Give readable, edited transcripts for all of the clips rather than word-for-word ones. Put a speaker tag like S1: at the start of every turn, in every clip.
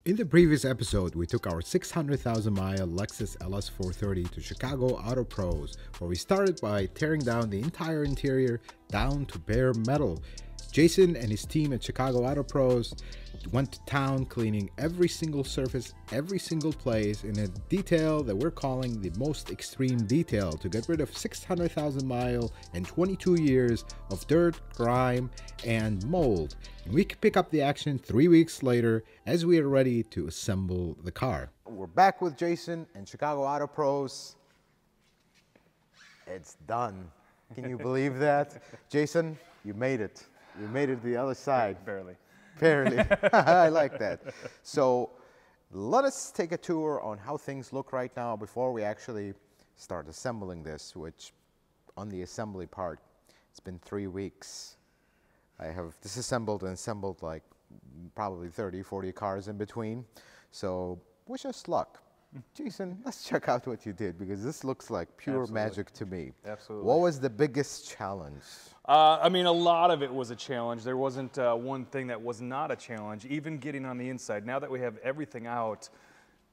S1: In the previous episode, we took our 600,000 mile Lexus LS430 to Chicago Auto Pros, where we started by tearing down the entire interior down to bare metal. Jason and his team at Chicago Auto Pros went to town cleaning every single surface, every single place in a detail that we're calling the most extreme detail to get rid of 600,000 mile and 22 years of dirt, grime, and mold. And we can pick up the action 3 weeks later as we are ready to assemble the car. We're back with Jason and Chicago Auto Pros. It's done. Can you believe that? Jason, you made it. You made it to the other side.
S2: Barely.
S1: Barely. I like that. So let us take a tour on how things look right now before we actually start assembling this, which on the assembly part, it's been 3 weeks. I have disassembled and assembled like probably 30, 40 cars in between. So wish us luck. Jason, let's check out what you did, because this looks like pure magic to me.
S2: Absolutely.
S1: What was the biggest challenge?
S2: I mean, a lot of it was a challenge. There wasn't one thing that was not a challenge, even getting on the inside. Now that we have everything out,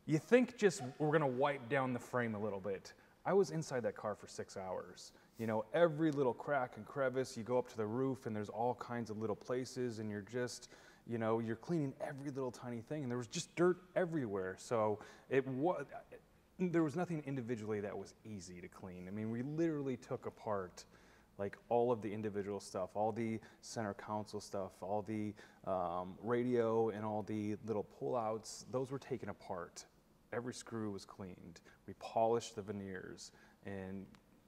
S2: you think just we're going to wipe down the frame a little bit. I was inside that car for 6 hours. You know, every little crack and crevice, you go up to the roof and there's all kinds of little places, and you're just, you know, you're cleaning every little tiny thing, and there was just dirt everywhere. So there was nothing individually that was easy to clean. I mean, we literally took apart like all of the individual stuff, all the center console stuff, all the radio and all the little pullouts. Those were taken apart. Every screw was cleaned. We polished the veneers and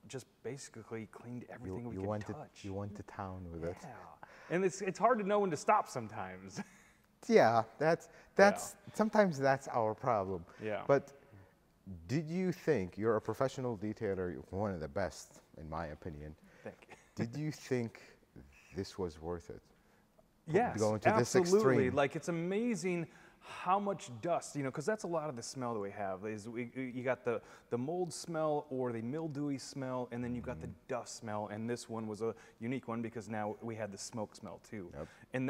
S2: just basically cleaned everything we could touch.
S1: You went to town with it.
S2: Yeah, and it's hard to know when to stop sometimes.
S1: Yeah, sometimes that's our problem.
S2: Yeah.
S1: But did you think, you're a professional detailer, you're one of the best in my opinion.
S2: Thank you.
S1: Did you think this was worth it?
S2: Yes,
S1: Going to this
S2: absolutely.
S1: extreme?
S2: Like, it's amazing how much dust, you know, because that's a lot of the smell that we have. You got the mold smell or the mildewy smell, and then you got the dust smell. And this one was a unique one because now we had the smoke smell too.
S1: Yep.
S2: And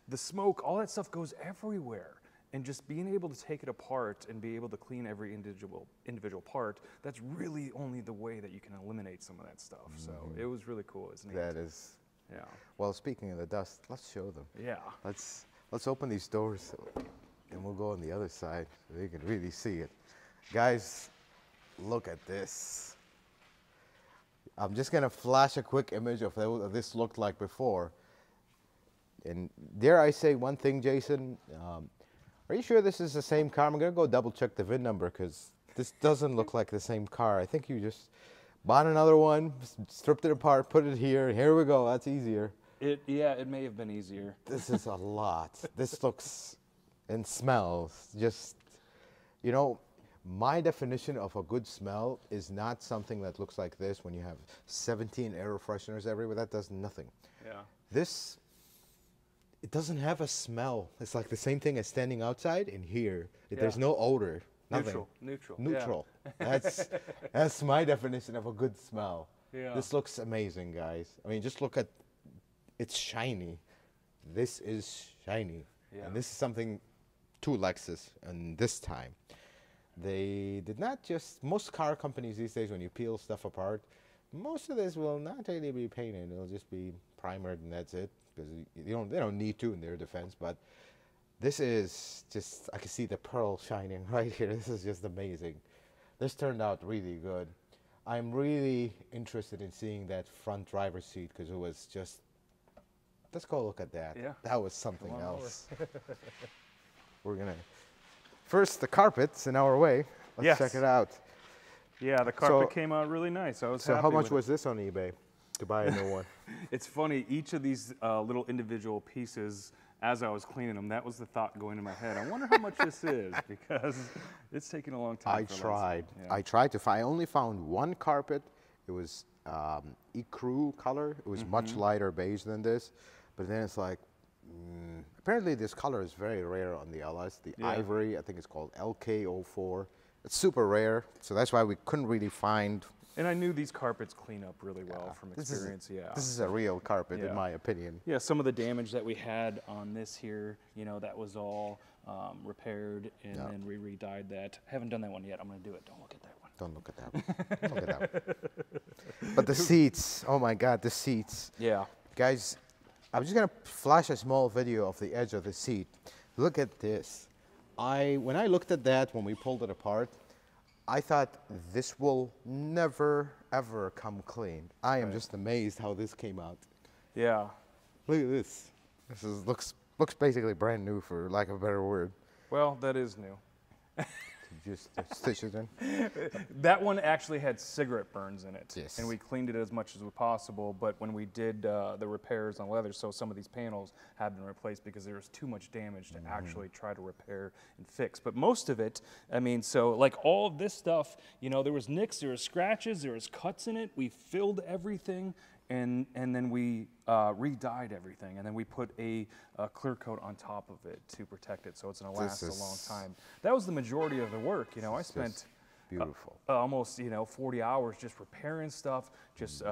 S2: the smoke, all that stuff goes everywhere. And just being able to take it apart and be able to clean every individual part, that's really only the way that you can eliminate some of that stuff. So it was really cool, isn't it?
S1: That is.
S2: Yeah.
S1: Well, speaking of the dust, let's show them.
S2: Yeah.
S1: Let's open these doors and we'll go on the other side so they can really see it. Guys, look at this. I'm just gonna flash a quick image of what this looked like before. And dare I say one thing, Jason? Are you sure this is the same car? I'm going to go double check the VIN number because this doesn't look like the same car. I think you just bought another one, stripped it apart, put it here. Here we go. That's easier.
S2: Yeah, it may have been easier.
S1: This is a lot. This looks and smells just, you know, my definition of a good smell is not something that looks like this when you have 17 air fresheners everywhere. That does nothing.
S2: Yeah.
S1: This, it doesn't have a smell. It's like the same thing as standing outside in here. There's no odor. Nothing. Neutral. Yeah. That's my definition of a good smell.
S2: Yeah.
S1: This looks amazing, guys. I mean, just look at, it's shiny. This is shiny.
S2: Yeah.
S1: And this is something to Lexus, and this time. They did not just, most car companies these days, when you peel stuff apart, most of this will not really be painted. It'll just be primered and that's it. Because they don't need to in their defense, but this is just, I can see the pearl shining right here. This is just amazing. This turned out really good. I'm really interested in seeing that front driver's seat because it was just, let's go look at that.
S2: Yeah.
S1: That was something else. We're gonna, first the carpet's in our way. Let's check it out.
S2: Yeah, the carpet came out really nice. I was happy.
S1: So how much was this on eBay to buy a new one?
S2: It's funny, each of these little individual pieces, as I was cleaning them, that was the thought going in my head. I wonder how much this is, because it's taken a long time.
S1: I tried to find, I only found one carpet. It was ecru color. It was much lighter beige than this, but then it's like, apparently this color is very rare on the LS. The ivory, I think it's called LK04. It's super rare, so that's why we couldn't really find.
S2: And I knew these carpets clean up really well from experience.
S1: This is a real carpet, in my opinion.
S2: Yeah, some of the damage that we had on this here, you know, that was all repaired, and then we re-dyed that. Haven't done that one yet. I'm going to do it. Don't look at that one.
S1: Don't look at that one. Don't look at that one. But the seats, oh my God, the seats.
S2: Yeah.
S1: Guys, I'm just gonna flash a small video of the edge of the seat. Look at this. When I looked at that when we pulled it apart, I thought this will never ever come clean. I am just amazed how this came out.
S2: Yeah.
S1: Look at this. This looks basically brand new, for lack of a better word.
S2: Well, that is new.
S1: Just stitch it in.
S2: That one actually had cigarette burns in it.
S1: Yes.
S2: And we cleaned it as much as possible, but when we did the repairs on leather, so some of these panels have been replaced because there was too much damage to actually try to repair and fix. But most of it, I mean, so like all of this stuff, you know, there was nicks, there was scratches, there was cuts in it. We filled everything. And then we re-dyed everything, and then we put a clear coat on top of it to protect it, so it's going to last a long time. That was the majority of the work. You know, I spent
S1: beautiful
S2: almost 40 hours just repairing stuff, just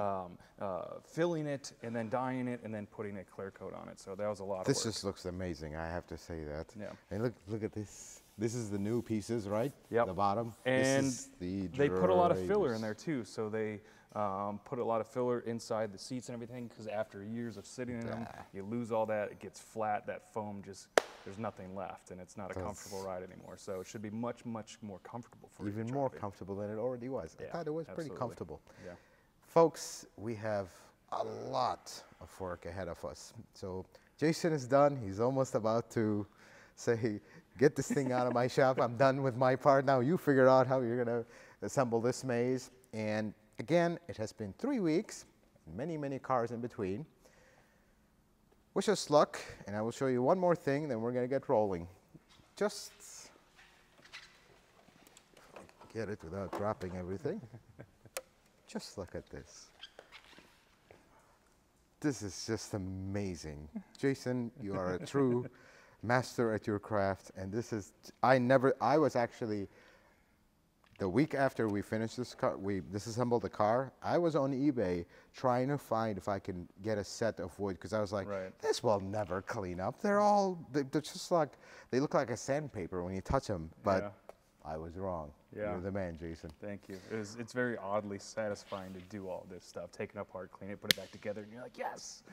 S2: filling it, and then dyeing it, and then putting a clear coat on it. So that was a lot of work.
S1: This just looks amazing. I have to say that.
S2: Yeah.
S1: And look at this. This is the new pieces, right?
S2: Yep.
S1: The bottom.
S2: And
S1: this is the
S2: they put a lot of filler in there too, so they put a lot of filler inside the seats and everything, because after years of sitting in them, you lose all that, it gets flat, that foam just, there's nothing left, and it's not a comfortable ride anymore. So it should be much, much more comfortable for you.
S1: Even more comfortable than it already was.
S2: Yeah,
S1: I thought it was
S2: absolutely.
S1: pretty comfortable.
S2: Yeah.
S1: Folks, we have a lot of work ahead of us. So Jason is done. He's almost about to say, get this thing out of my shop. I'm done with my part. Now you figure out how you're going to assemble this maze. And again, it has been 3 weeks, many, many cars in between. Wish us luck, and I will show you one more thing, then we're going to get rolling. Just get it without dropping everything. Just look at this. This is just amazing. Jason, you are a true master at your craft, and this is, I was actually, the week after we finished this car, we disassembled the car, I was on eBay trying to find if I can get a set of wood, because I was like, this will never clean up. They're just like, they look like a sandpaper when you touch them, but I was wrong.
S2: Yeah.
S1: You're the man, Jason.
S2: Thank you. It's very oddly satisfying to do all this stuff, take it apart, clean it, put it back together, and you're like, yes.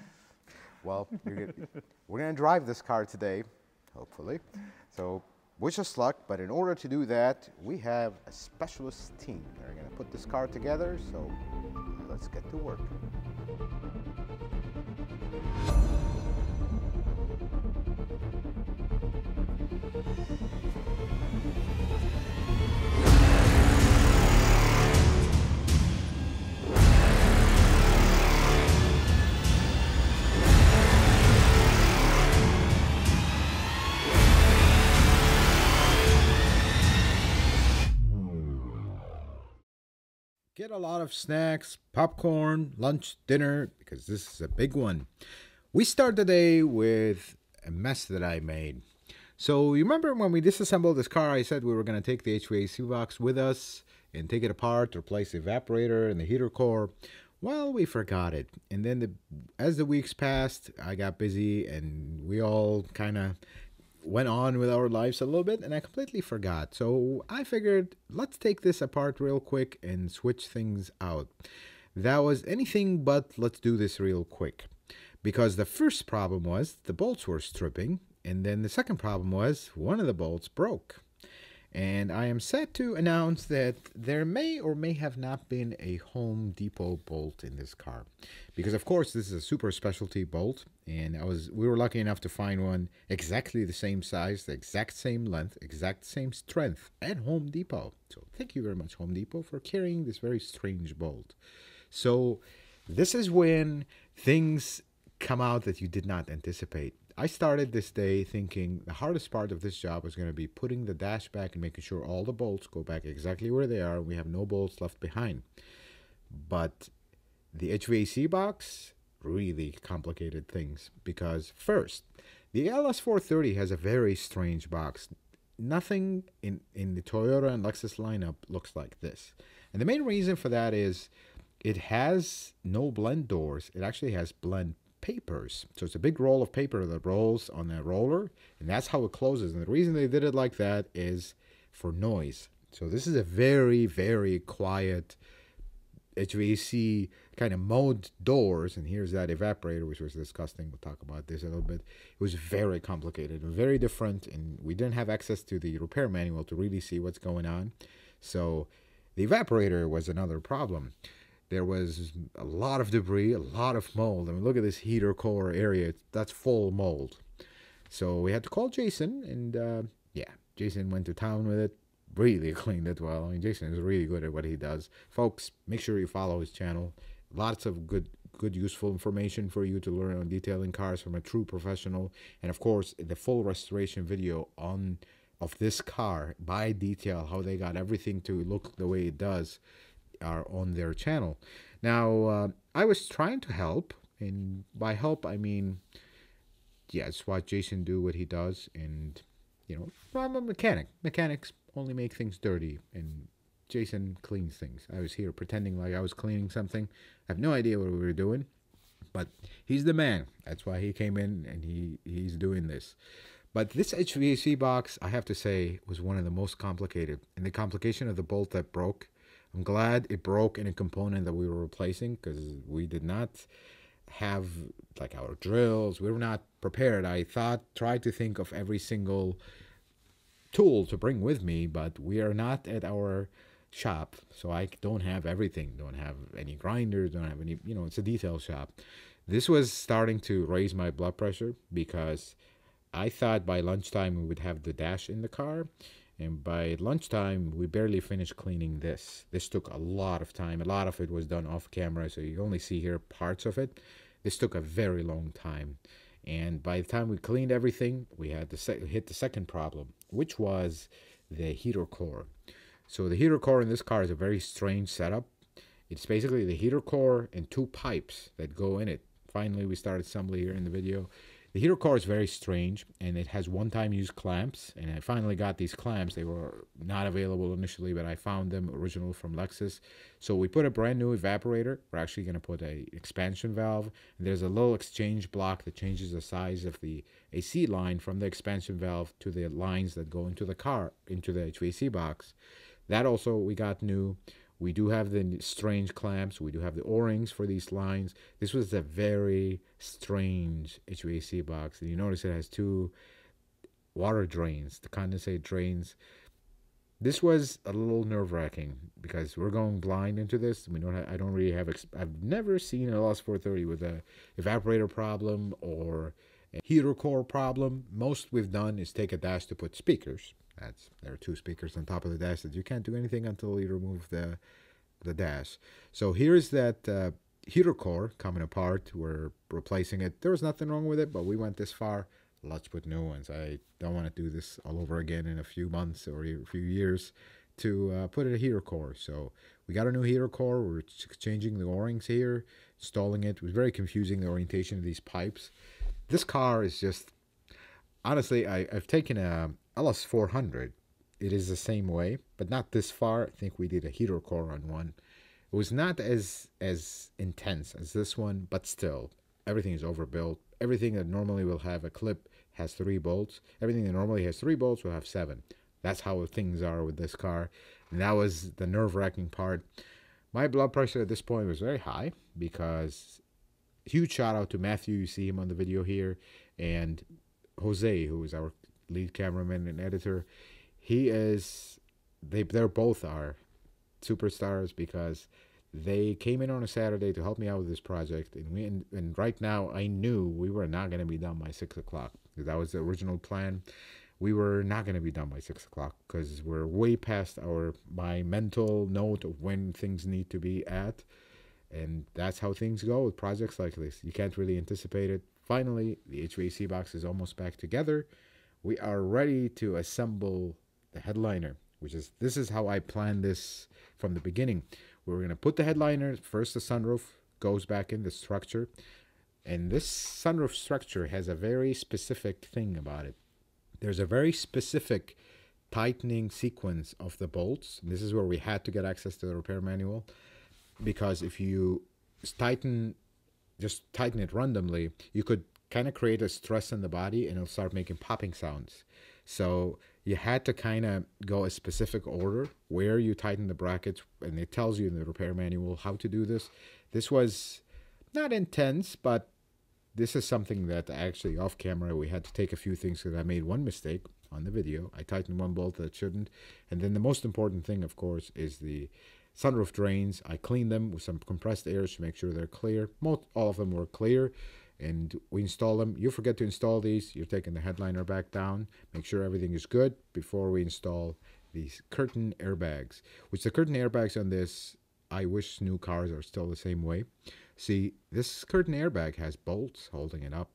S1: Well, we're going to drive this car today, hopefully. So wish us luck, but in order to do that, we have a specialist team. They're going to put this car together, so let's get to work. Get a lot of snacks, popcorn, lunch, dinner, because this is a big one. We start the day with a mess that I made. So you remember when we disassembled this car, I said we were going to take the HVAC box with us and take it apart, replace the evaporator and the heater core. Well, we forgot it. And then as the weeks passed, I got busy and we all kind of went on with our lives a little bit, and I completely forgot. So I figured, let's take this apart real quick and switch things out. That was anything but let's do this real quick. Because the first problem was the bolts were stripping, and then the second problem was one of the bolts broke. And I am sad to announce that there may or may have not been a Home Depot bolt in this car. Because of course this is a super specialty bolt, and we were lucky enough to find one exactly the same size, the exact same length, exact same strength at Home Depot. So thank you very much, Home Depot, for carrying this very strange bolt. So this is when things come out that you did not anticipate. I started this day thinking the hardest part of this job was going to be putting the dash back and making sure all the bolts go back exactly where they are and we have no bolts left behind. But the HVAC box really complicated things, because first, the LS430 has a very strange box. Nothing in the Toyota and Lexus lineup looks like this. And the main reason for that is it has no blend doors. It actually has blend papers. So it's a big roll of paper that rolls on a roller, and that's how it closes. And the reason they did it like that is for noise. So this is a very, very quiet HVAC kind of mode doors, and here's that evaporator, which was disgusting. We'll talk about this a little bit. It was very complicated and very different, and we didn't have access to the repair manual to really see what's going on. So the evaporator was another problem. There was a lot of debris, a lot of mold. I mean, look at this heater core area. That's full mold. So we had to call Jason, and yeah, Jason went to town with it. Really cleaned it well. I mean, Jason is really good at what he does. Folks, make sure you follow his channel. Lots of good, useful information for you to learn on detailing cars from a true professional. And of course, the full restoration video of this car by detail, how they got everything to look the way it does, are on their channel. Now, I was trying to help, and by help I mean, yes, watch Jason do what he does, and you know, I'm a mechanic. Mechanics only make things dirty, and Jason cleans things. I was here pretending like I was cleaning something. I have no idea what we were doing, but he's the man. That's why he came in, and he's doing this. But this HVAC box, I have to say, was one of the most complicated. And the complication of the bolt that broke, I'm glad it broke in a component that we were replacing, because we did not have like our drills. We were not prepared. I tried to think of every single tool to bring with me, but we are not at our shop, so I don't have everything. Don't have any grinders, don't have any, you know, it's a detail shop. This was starting to raise my blood pressure, because I thought by lunchtime we would have the dash in the car, and by lunchtime we barely finished cleaning this. This took a lot of time. A lot of it was done off camera, so you only see here parts of it. This took a very long time, and by the time we cleaned everything, we had to hit the second problem, which was the heater core. So the heater core in this car is a very strange setup. It's basically the heater core and two pipes that go in it. Finally, we started assembly here in the video. The heater core is very strange, and it has one-time use clamps, and I finally got these clamps. They were not available initially, but I found them original from Lexus. So we put a brand new evaporator. We're actually going to put a expansion valve, and there's a little exchange block that changes the size of the AC line from the expansion valve to the lines that go into the car, into the HVAC box. That also we got new. We do have the strange clamps. We do have the O-rings for these lines. This was a very strange HVAC box. And you notice it has two water drains, the condensate drains. This was a little nerve-wracking because we're going blind into this. We don't. I don't really have. I've never seen an LS430 with a evaporator problem or a heater core problem. Most we've done is take a dash to put speakers. There are two speakers on top of the dash that you can't do anything until you remove the dash. So here's that heater core coming apart. We're replacing it. There was nothing wrong with it, but we went this far. Let's put new ones. I don't want to do this all over again in a few months or a few years to put in a heater core. So we got a new heater core. We're changing the O-rings here, installing it. It was very confusing, the orientation of these pipes. This car is just, honestly, I've taken a LS400. It is the same way, but not this far. I think we did a heater core on one. It was not as intense as this one, but still, everything is overbuilt. Everything that normally will have a clip has 3 bolts. Everything that normally has 3 bolts will have 7. That's how things are with this car. And that was the nerve-wracking part. My blood pressure at this point was very high because huge shout out to Matthew. You see him on the video here. And Jose, who is our lead cameraman and editor. They're both are superstars because they came in on a Saturday to help me out with this project, and right now I knew we were not going to be done by 6 o'clock. That was the original plan. We were not going to be done by 6 o'clock because we're way past my mental note of when things need to be at, and that's how things go with projects like this. You can't really anticipate it. Finally, the HVAC box is almost back together. We are ready to assemble the headliner, this is how I planned this from the beginning. We're going to put the headliner, first the sunroof goes back in the structure, and this sunroof structure has a very specific thing about it. There's a very specific tightening sequence of the bolts. This is where we had to get access to the repair manual, because if you tighten just tighten it randomly, you could kind of create a stress in the body and it'll start making popping sounds. So you had to kind of go a specific order where you tighten the brackets, and it tells you in the repair manual how to do this. This was not intense, but this is something that actually off camera we had to take a few things because I made one mistake on the video. I tightened one bolt that shouldn't. And then the most important thing, of course, is the sunroof drains. I cleaned them with some compressed air to make sure they're clear. All of them were clear. And we install them. You forget to install these, you're taking the headliner back down. Make sure everything is good before we install these curtain airbags. Which the curtain airbags on this, I wish new cars are still the same way. See, this curtain airbag has bolts holding it up.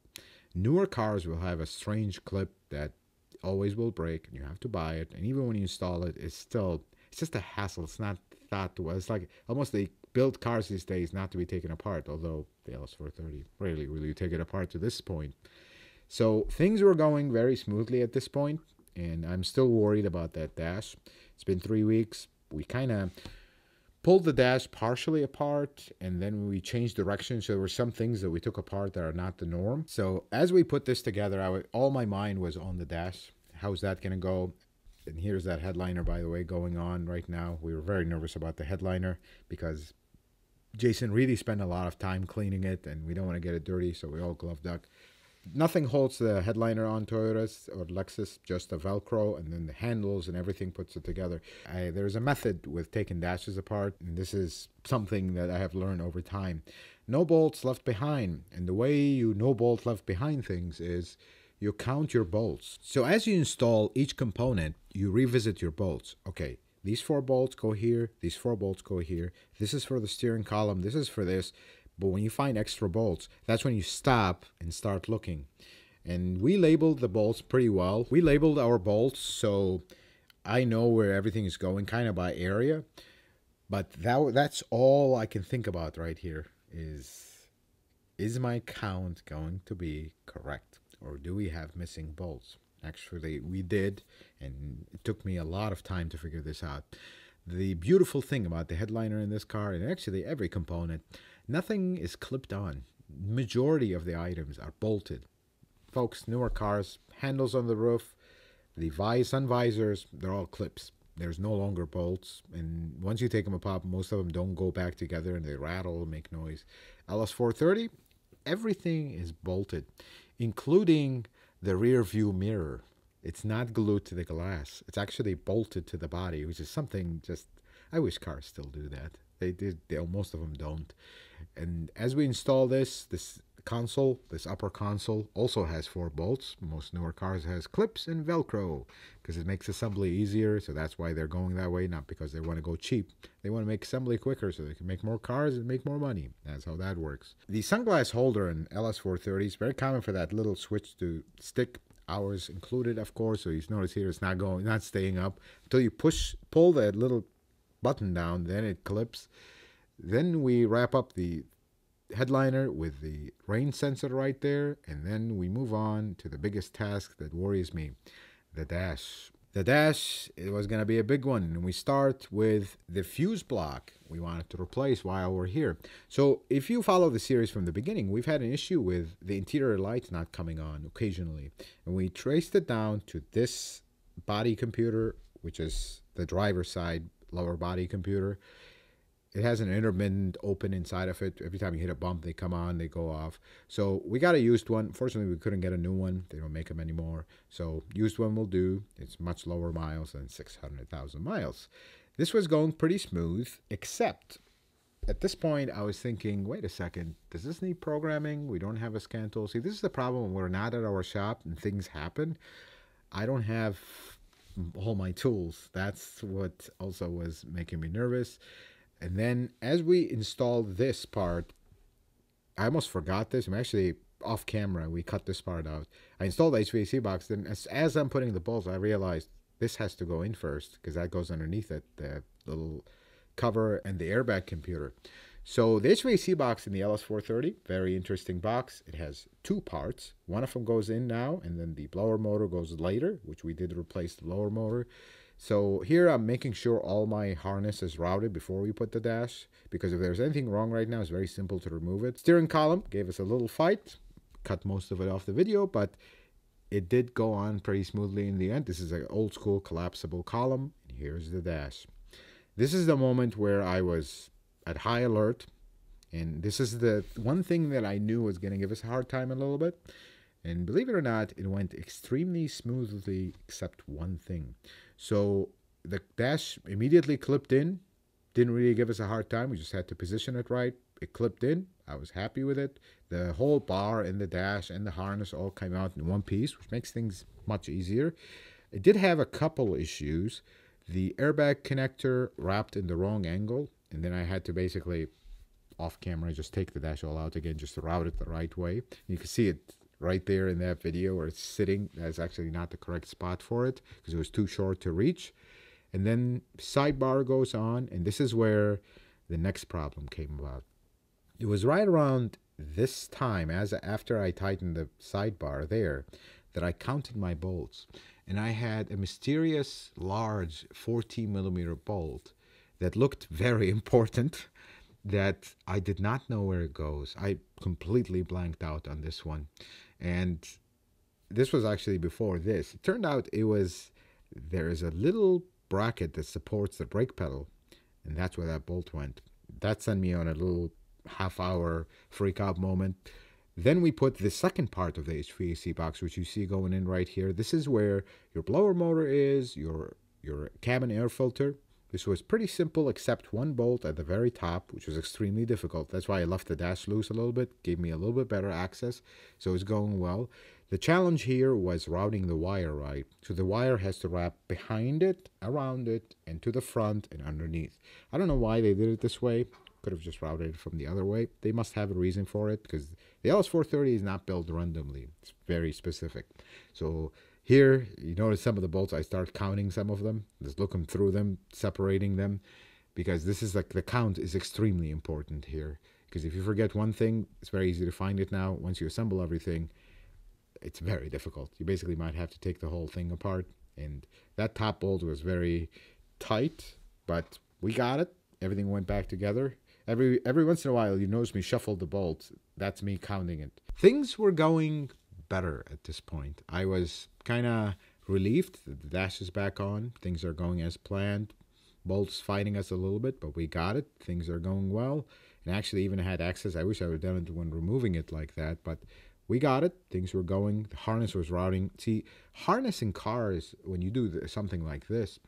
S1: Newer cars will have a strange clip that always will break, and you have to buy it. And even when you install it, it's just a hassle. It's not that well. It's like almost they build cars these days not to be taken apart, although the LS430 rarely really take it apart to this point. So things were going very smoothly at this point, and I'm still worried about that dash. It's been 3 weeks. We kind of pulled the dash partially apart, and then we changed direction. So there were some things that we took apart that are not the norm. So as we put this together, all my mind was on the dash. How's that going to go? And here's that headliner, by the way, going on right now. We were very nervous about the headliner because Jason really spent a lot of time cleaning it, and we don't want to get it dirty, so we all gloved up. Nothing holds the headliner on Toyotas or Lexus, just the Velcro, and then the handles and everything puts it together. There's a method with taking dashes apart, and this is something that I have learned over time. No bolts left behind, and the way you no bolt left behind things is you count your bolts. So as you install each component, you revisit your bolts. Okay, these 4 bolts go here, these 4 bolts go here. This is for the steering column, this is for this. But when you find extra bolts, that's when you stop and start looking. And we labeled the bolts pretty well. We labeled our bolts so I know where everything is going kind of by area. But that's all I can think about right here is my count going to be correct? Or do we have missing bolts? Actually, we did, and it took me a lot of time to figure this out. The beautiful thing about the headliner in this car, and actually every component, nothing is clipped on. Majority of the items are bolted. Folks, newer cars, handles on the roof, the sun visors, they're all clips. There's no longer bolts, and once you take them apart, most of them don't go back together and they rattle and make noise. LS430, everything is bolted, including the rear view mirror. It's not glued to the glass. It's actually bolted to the body, which is something just, I wish cars still do that. Most of them don't. And as we install this console, this upper console also has 4 bolts. Most newer cars has clips and Velcro because it makes assembly easier. So that's why they're going that way, not because they want to go cheap. They want to make assembly quicker so they can make more cars and make more money. That's how that works. The sunglass holder in LS430 is very common for that little switch to stick. Ours included, of course. So you notice here it's not staying up until you pull that little button down, then it clips. Then we wrap up the headliner with the rain sensor right there, and then we move on to the biggest task that worries me, the dash. The dash, it was going to be a big one, and we start with the fuse block we wanted to replace while we're here. So if you follow the series from the beginning, we've had an issue with the interior lights not coming on occasionally, and we traced it down to this body computer, which is the driver's side lower body computer. It has an intermittent open inside of it. Every time you hit a bump, they come on, they go off. So we got a used one. Fortunately, we couldn't get a new one. They don't make them anymore. So used one will do. It's much lower miles than 600,000 miles. This was going pretty smooth, except at this point, I was thinking, wait a second, does this need programming? We don't have a scan tool. See, this is the problem when we're not at our shop and things happen. I don't have all my tools. That's what also was making me nervous. And then as we installed this part, I almost forgot this. I'm actually off camera. We cut this part out. I installed the HVAC box. Then as I'm putting the bolts, I realized this has to go in first because that goes underneath it, the little cover and the airbag computer. So the HVAC box in the LS430, very interesting box. It has 2 parts. One of them goes in now, and then the blower motor goes later, which we did replace the blower motor. So here I'm making sure all my harness is routed before we put the dash, because if there's anything wrong right now, it's very simple to remove it. Steering column gave us a little fight, cut most of it off the video, but it did go on pretty smoothly in the end. This is an old school collapsible column. And here's the dash. This is the moment where I was at high alert, and this is the one thing that I knew was going to give us a hard time a little bit. And believe it or not, it went extremely smoothly except one thing. So the dash immediately clipped in, didn't really give us a hard time. We just had to position it right. It clipped in. I was happy with it. The whole bar and the dash and the harness all came out in one piece, which makes things much easier. It did have a couple issues. The airbag connector wrapped in the wrong angle, and then I had to basically, off camera, just take the dash all out again just to route it the right way. You can see it right there in that video where it's sitting. That's actually not the correct spot for it because it was too short to reach. And then sidebar goes on, and this is where the next problem came about. It was right around this time, after I tightened the sidebar there, that I counted my bolts. And I had a mysterious large 14mm bolt that looked very important that I did not know where it goes. I completely blanked out on this one. And this was actually before this. It turned out there is a little bracket that supports the brake pedal, and that's where that bolt went. That sent me on a little half-hour freak-out moment. Then we put the second part of the HVAC box, which you see going in right here. This is where your blower motor is, your cabin air filter. This was pretty simple except one bolt at the very top, which was extremely difficult. That's why I left the dash loose a little bit, gave me a little bit better access, so it's going well. The challenge here was routing the wire right. So the wire has to wrap behind it, around it, and to the front and underneath. I don't know why they did it this way. Could have just routed it from the other way. They must have a reason for it because the LS430 is not built randomly. It's very specific. So here, you notice some of the bolts, I start counting some of them, just looking through them, separating them, because this is like the count is extremely important here. Because if you forget one thing, it's very easy to find it now. Once you assemble everything, it's very difficult. You basically might have to take the whole thing apart. And that top bolt was very tight, but we got it. Everything went back together. Every once in a while, you notice me shuffle the bolts. That's me counting it. Things were going better at this point. I was kind of relieved that the dash is back on. Things are going as planned. Bolts fighting us a little bit, but we got it. Things are going well. And actually even had access. I wish I would have done it when removing it like that, but we got it. Things were going. The harness was routing. See, harnessing cars, when you do something like this,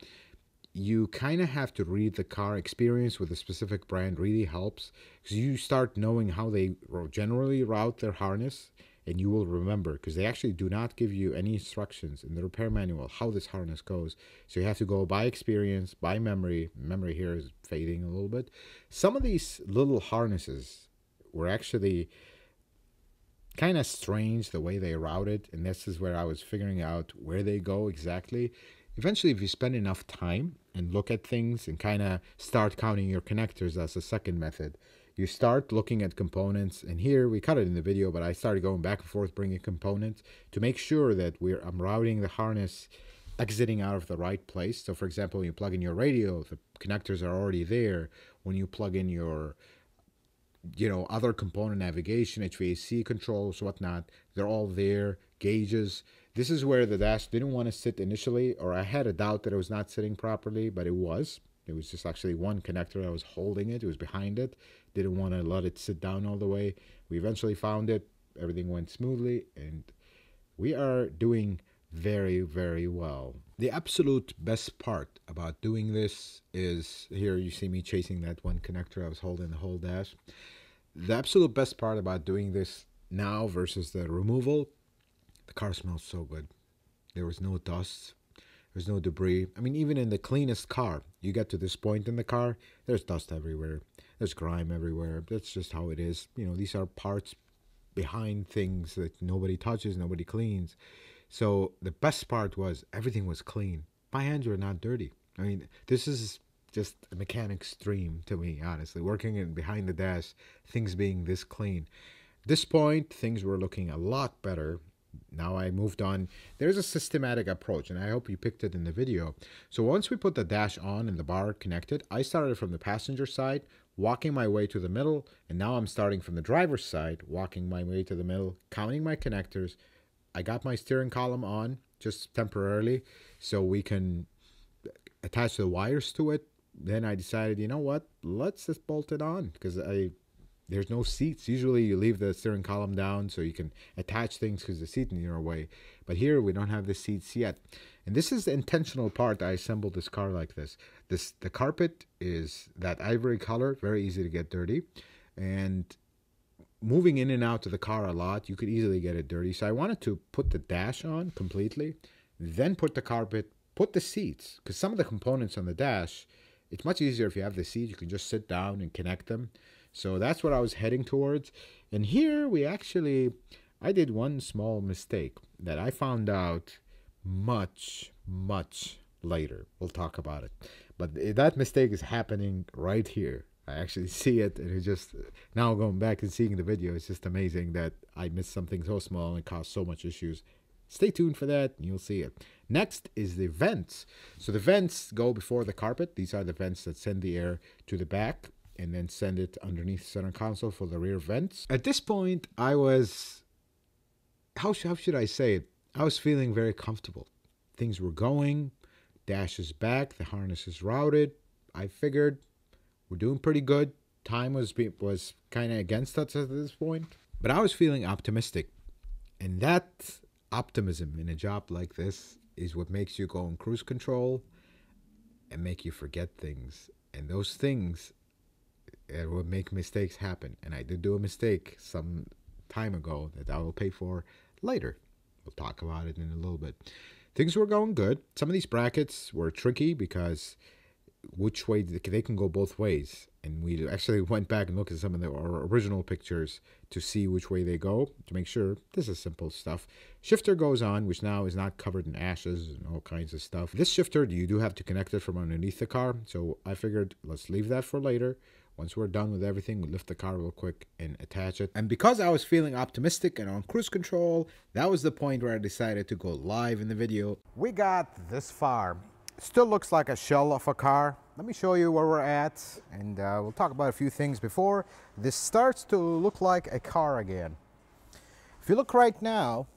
S1: you kind of have to read the car. Experience with a specific brand really helps because you start knowing how they generally route their harness, and you will remember because they actually do not give you any instructions in the repair manual how this harness goes. So you have to go by experience, by memory. Memory here is fading a little bit. Some of these little harnesses were actually kind of strange the way they routed, and this is where I was figuring out where they go exactly. Eventually, if you spend enough time and look at things and kind of start counting your connectors as a second method, you start looking at components. And here, we cut it in the video, but I started going back and forth bringing components to make sure that I'm routing the harness exiting out of the right place. So for example, when you plug in your radio, the connectors are already there. When you plug in your other component, navigation, HVAC controls, whatnot, they're all there. Gauges. This is where the dash didn't want to sit initially, or I had a doubt that it was not sitting properly, but it was. It was just actually one connector. I was holding it. It was behind it. Didn't want to let it sit down all the way. We eventually found it. Everything went smoothly, and we are doing very, very well. The absolute best part about doing this is, here you see me chasing that one connector. I was holding the whole dash. The absolute best part about doing this now versus the removal, the car smells so good. There was no dust. There's no debris. I mean, even in the cleanest car, you get to this point in the car, there's dust everywhere. There's grime everywhere. That's just how it is. These are parts behind things that nobody touches, nobody cleans. So the best part was everything was clean. My hands were not dirty. I mean, this is just a mechanic's dream to me, honestly. Working in behind the dash, things being this clean. At this point, things were looking a lot better. Now I moved on. There's a systematic approach, and I hope you picked it in the video. So once we put the dash on and the bar connected, I started from the passenger side, walking my way to the middle, and now I'm starting from the driver's side, walking my way to the middle, counting my connectors. I got my steering column on just temporarily so we can attach the wires to it. Then I decided, you know what, let's just bolt it on, because there's no seats. Usually you leave the steering column down so you can attach things because the seat in your way. But here we don't have the seats yet. And this is the intentional part. I assembled this car like this. The carpet is that ivory color, very easy to get dirty. And moving in and out of the car a lot, you could easily get it dirty. So I wanted to put the dash on completely, then put the carpet, put the seats, because some of the components on the dash, it's much easier if you have the seat. You can just sit down and connect them. So that's what I was heading towards. And here I did one small mistake that I found out much, much later. We'll talk about it. But that mistake is happening right here. I actually see it, and it just, now going back and seeing the video, it's just amazing that I missed something so small and caused so much issues. Stay tuned for that, and you'll see it. Next is the vents. So the vents go before the carpet. These are the vents that send the air to the back and then send it underneath the center console for the rear vents. At this point, I was, how should I say it? I was feeling very comfortable. Things were going, dash is back, the harness is routed. I figured we're doing pretty good. Time was kind of against us at this point. But I was feeling optimistic. And that optimism in a job like this is what makes you go on cruise control and make you forget things. And those things, it will make mistakes happen. And I did do a mistake some time ago that I will pay for later. We'll talk about it in a little bit. Things were going good. Some of these brackets were tricky because which way they can go both ways. And we actually went back and looked at some of our original pictures to see which way they go, to make sure. This is simple stuff. Shifter goes on, which now is not covered in ashes and all kinds of stuff. This shifter, you do have to connect it from underneath the car. So I figured let's leave that for later. Once we're done with everything, we lift the car real quick and attach it. And because I was feeling optimistic and on cruise control, that was the point where I decided to go live in the video. We got this far. Still looks like a shell of a car. Let me show you where we're at, and we'll talk about a few things before this starts to look like a car again. If you look right now,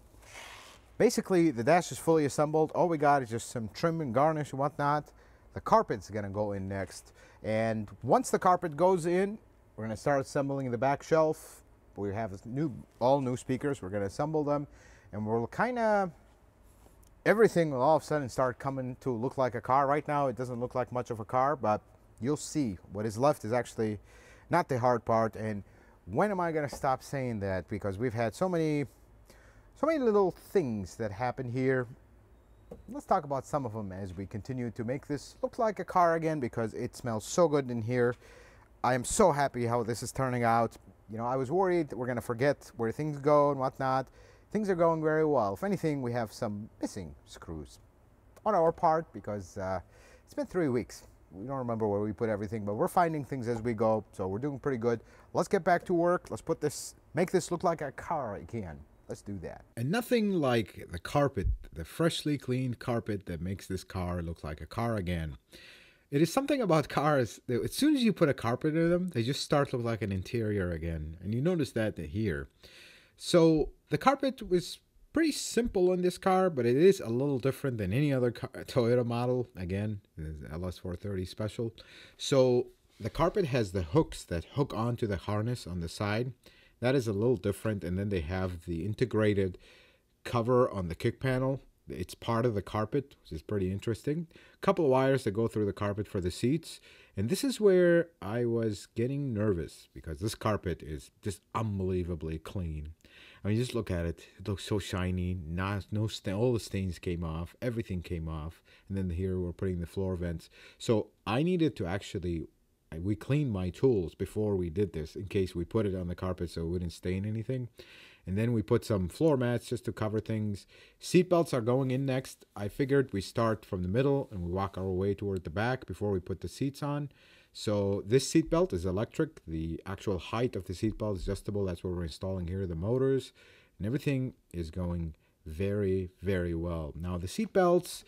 S1: basically the dash is fully assembled. All we got is just some trim and garnish and whatnot. The carpet's gonna go in next. And once the carpet goes in, we're gonna start assembling the back shelf. We have all new speakers. We're gonna assemble them, and we'll kind of, everything will all of a sudden start coming to look like a car. Right now it doesn't look like much of a car, but you'll see what is left is actually not the hard part. And when am I gonna stop saying that? Because we've had so many little things that happen here. Let's talk about some of them as we continue to make this look like a car again, because it smells so good in here. I am so happy how this is turning out. You know, I was worried that we're gonna forget where things go and whatnot. Things are going very well. If anything, we have some missing screws on our part because it's been 3 weeks. We don't remember where we put everything, but we're finding things as we go, so we're doing pretty good. Let's get back to work. Let's make this look like a car again. Let's do that. And nothing like the carpet, the freshly cleaned carpet that makes this car look like a car again. It is something about cars that as soon as you put a carpet in them, they just start to look like an interior again. And you notice that here. So the carpet was pretty simple in this car, but it is a little different than any other Toyota model. Again, the LS430 special. So the carpet has the hooks that hook onto the harness on the side. That is a little different. And then they have the integrated cover on the kick panel. It's part of the carpet, which is pretty interesting. A couple of wires that go through the carpet for the seats. And this is where I was getting nervous because this carpet is just unbelievably clean. I mean, just look at it. It looks so shiny. All the stains came off. Everything came off. And then here we're putting the floor vents. So I needed to actually, we cleaned my tools before we did this in case we put it on the carpet so it wouldn't stain anything. And then we put some floor mats just to cover things. Seat belts are going in next. I figured we start from the middle and we walk our way toward the back before we put the seats on. So this seat belt is electric. The actual height of the seat belt is adjustable. That's what we're installing here, the motors. And everything is going very, very well. Now the seat belts,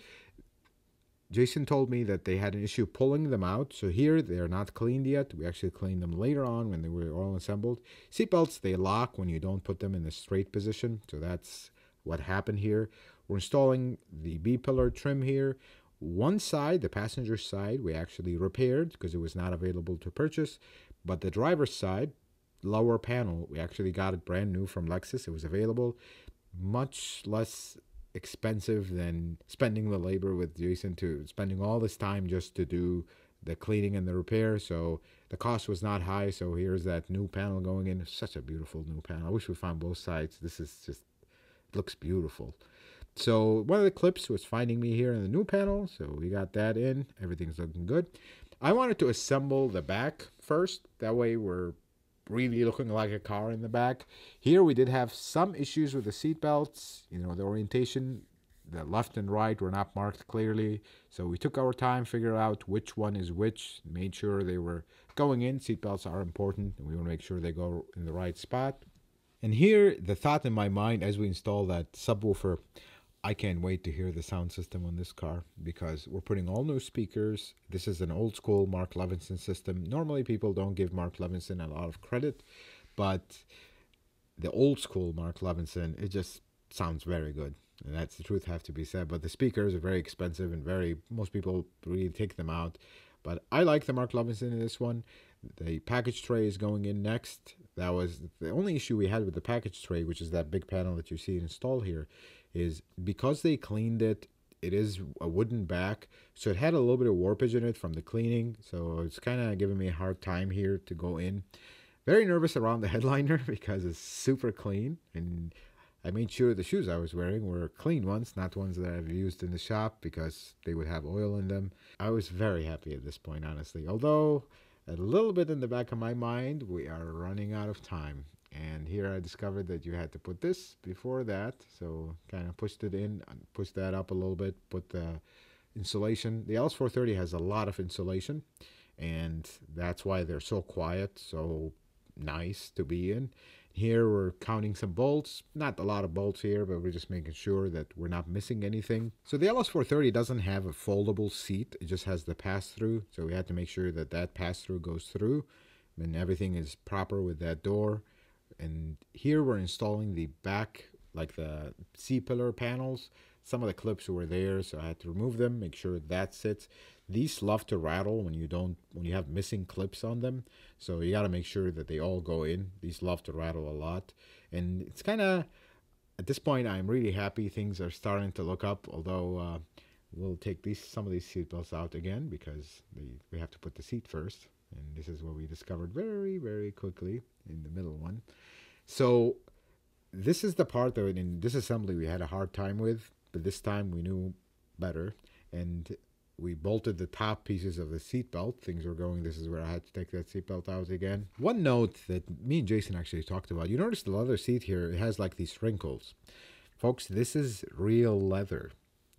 S1: Jason told me that they had an issue pulling them out. So here they're not cleaned yet. We actually cleaned them later on when they were all assembled. Seatbelts, they lock when you don't put them in the straight position. So that's what happened here. We're installing the B-pillar trim here. One side, the passenger side, we actually repaired because it was not available to purchase. But the driver's side, lower panel, we actually got it brand new from Lexus. It was available. Much less expensive than spending the labor with Jason to spending all this time just to do the cleaning and the repair. So the cost was not high. So here's that new panel going in. Such a beautiful new panel. I wish we found both sides. This is just, it looks beautiful. So one of the clips was finding me here in the new panel. So we got that in. Everything's looking good. I wanted to assemble the back first. That way we're really looking like a car in the back. Here we did have some issues with the seat belts. You know, the orientation, the left and right were not marked clearly. So we took our time, figured out which one is which, made sure they were going in. Seat belts are important, and we want to make sure they go in the right spot. And here, the thought in my mind as we install that subwoofer, I can't wait to hear the sound system on this car because we're putting all new speakers. This is an old school Mark Levinson system. Normally people don't give Mark Levinson a lot of credit, but the old school Mark Levinson, it just sounds very good. And that's the truth have to be said. But the speakers are very expensive and most people really take them out. But I like the Mark Levinson in this one. The package tray is going in next. That was the only issue we had with the package tray, which is that big panel that you see installed here, is because they cleaned it, it is a wooden back, so it had a little bit of warpage in it from the cleaning, so it's kind of giving me a hard time here to go in. Very nervous around the headliner because it's super clean, and I made sure the shoes I was wearing were clean ones, not ones that I've used in the shop because they would have oil in them. I was very happy at this point, honestly, although a little bit in the back of my mind, we are running out of time. And here I discovered that you had to put this before that. So kind of pushed it in, pushed that up a little bit, put the insulation. The LS430 has a lot of insulation, and that's why they're so quiet, so nice to be in. Here we're counting some bolts. Not a lot of bolts here, but we're just making sure that we're not missing anything. So the LS430 doesn't have a foldable seat. It just has the pass-through. So we had to make sure that that pass-through goes through and everything is proper with that door. And here we're installing the back, like the C-pillar panels. Some of the clips were there, so I had to remove them, make sure that sits. These love to rattle when you have missing clips on them, so you got to make sure that they all go in. These love to rattle a lot, and it's kind of, at this point, I'm really happy things are starting to look up. Although we'll take some of these seat belts out again because we have to put the seat first, and this is what we discovered very, very quickly in the middle one. So this is the part that in this assembly we had a hard time with, but this time we knew better, and we bolted the top pieces of the seatbelt. Things were going, this is where I had to take that seatbelt out again. One note that me and Jason actually talked about, you notice the leather seat here, it has like these wrinkles. Folks, this is real leather.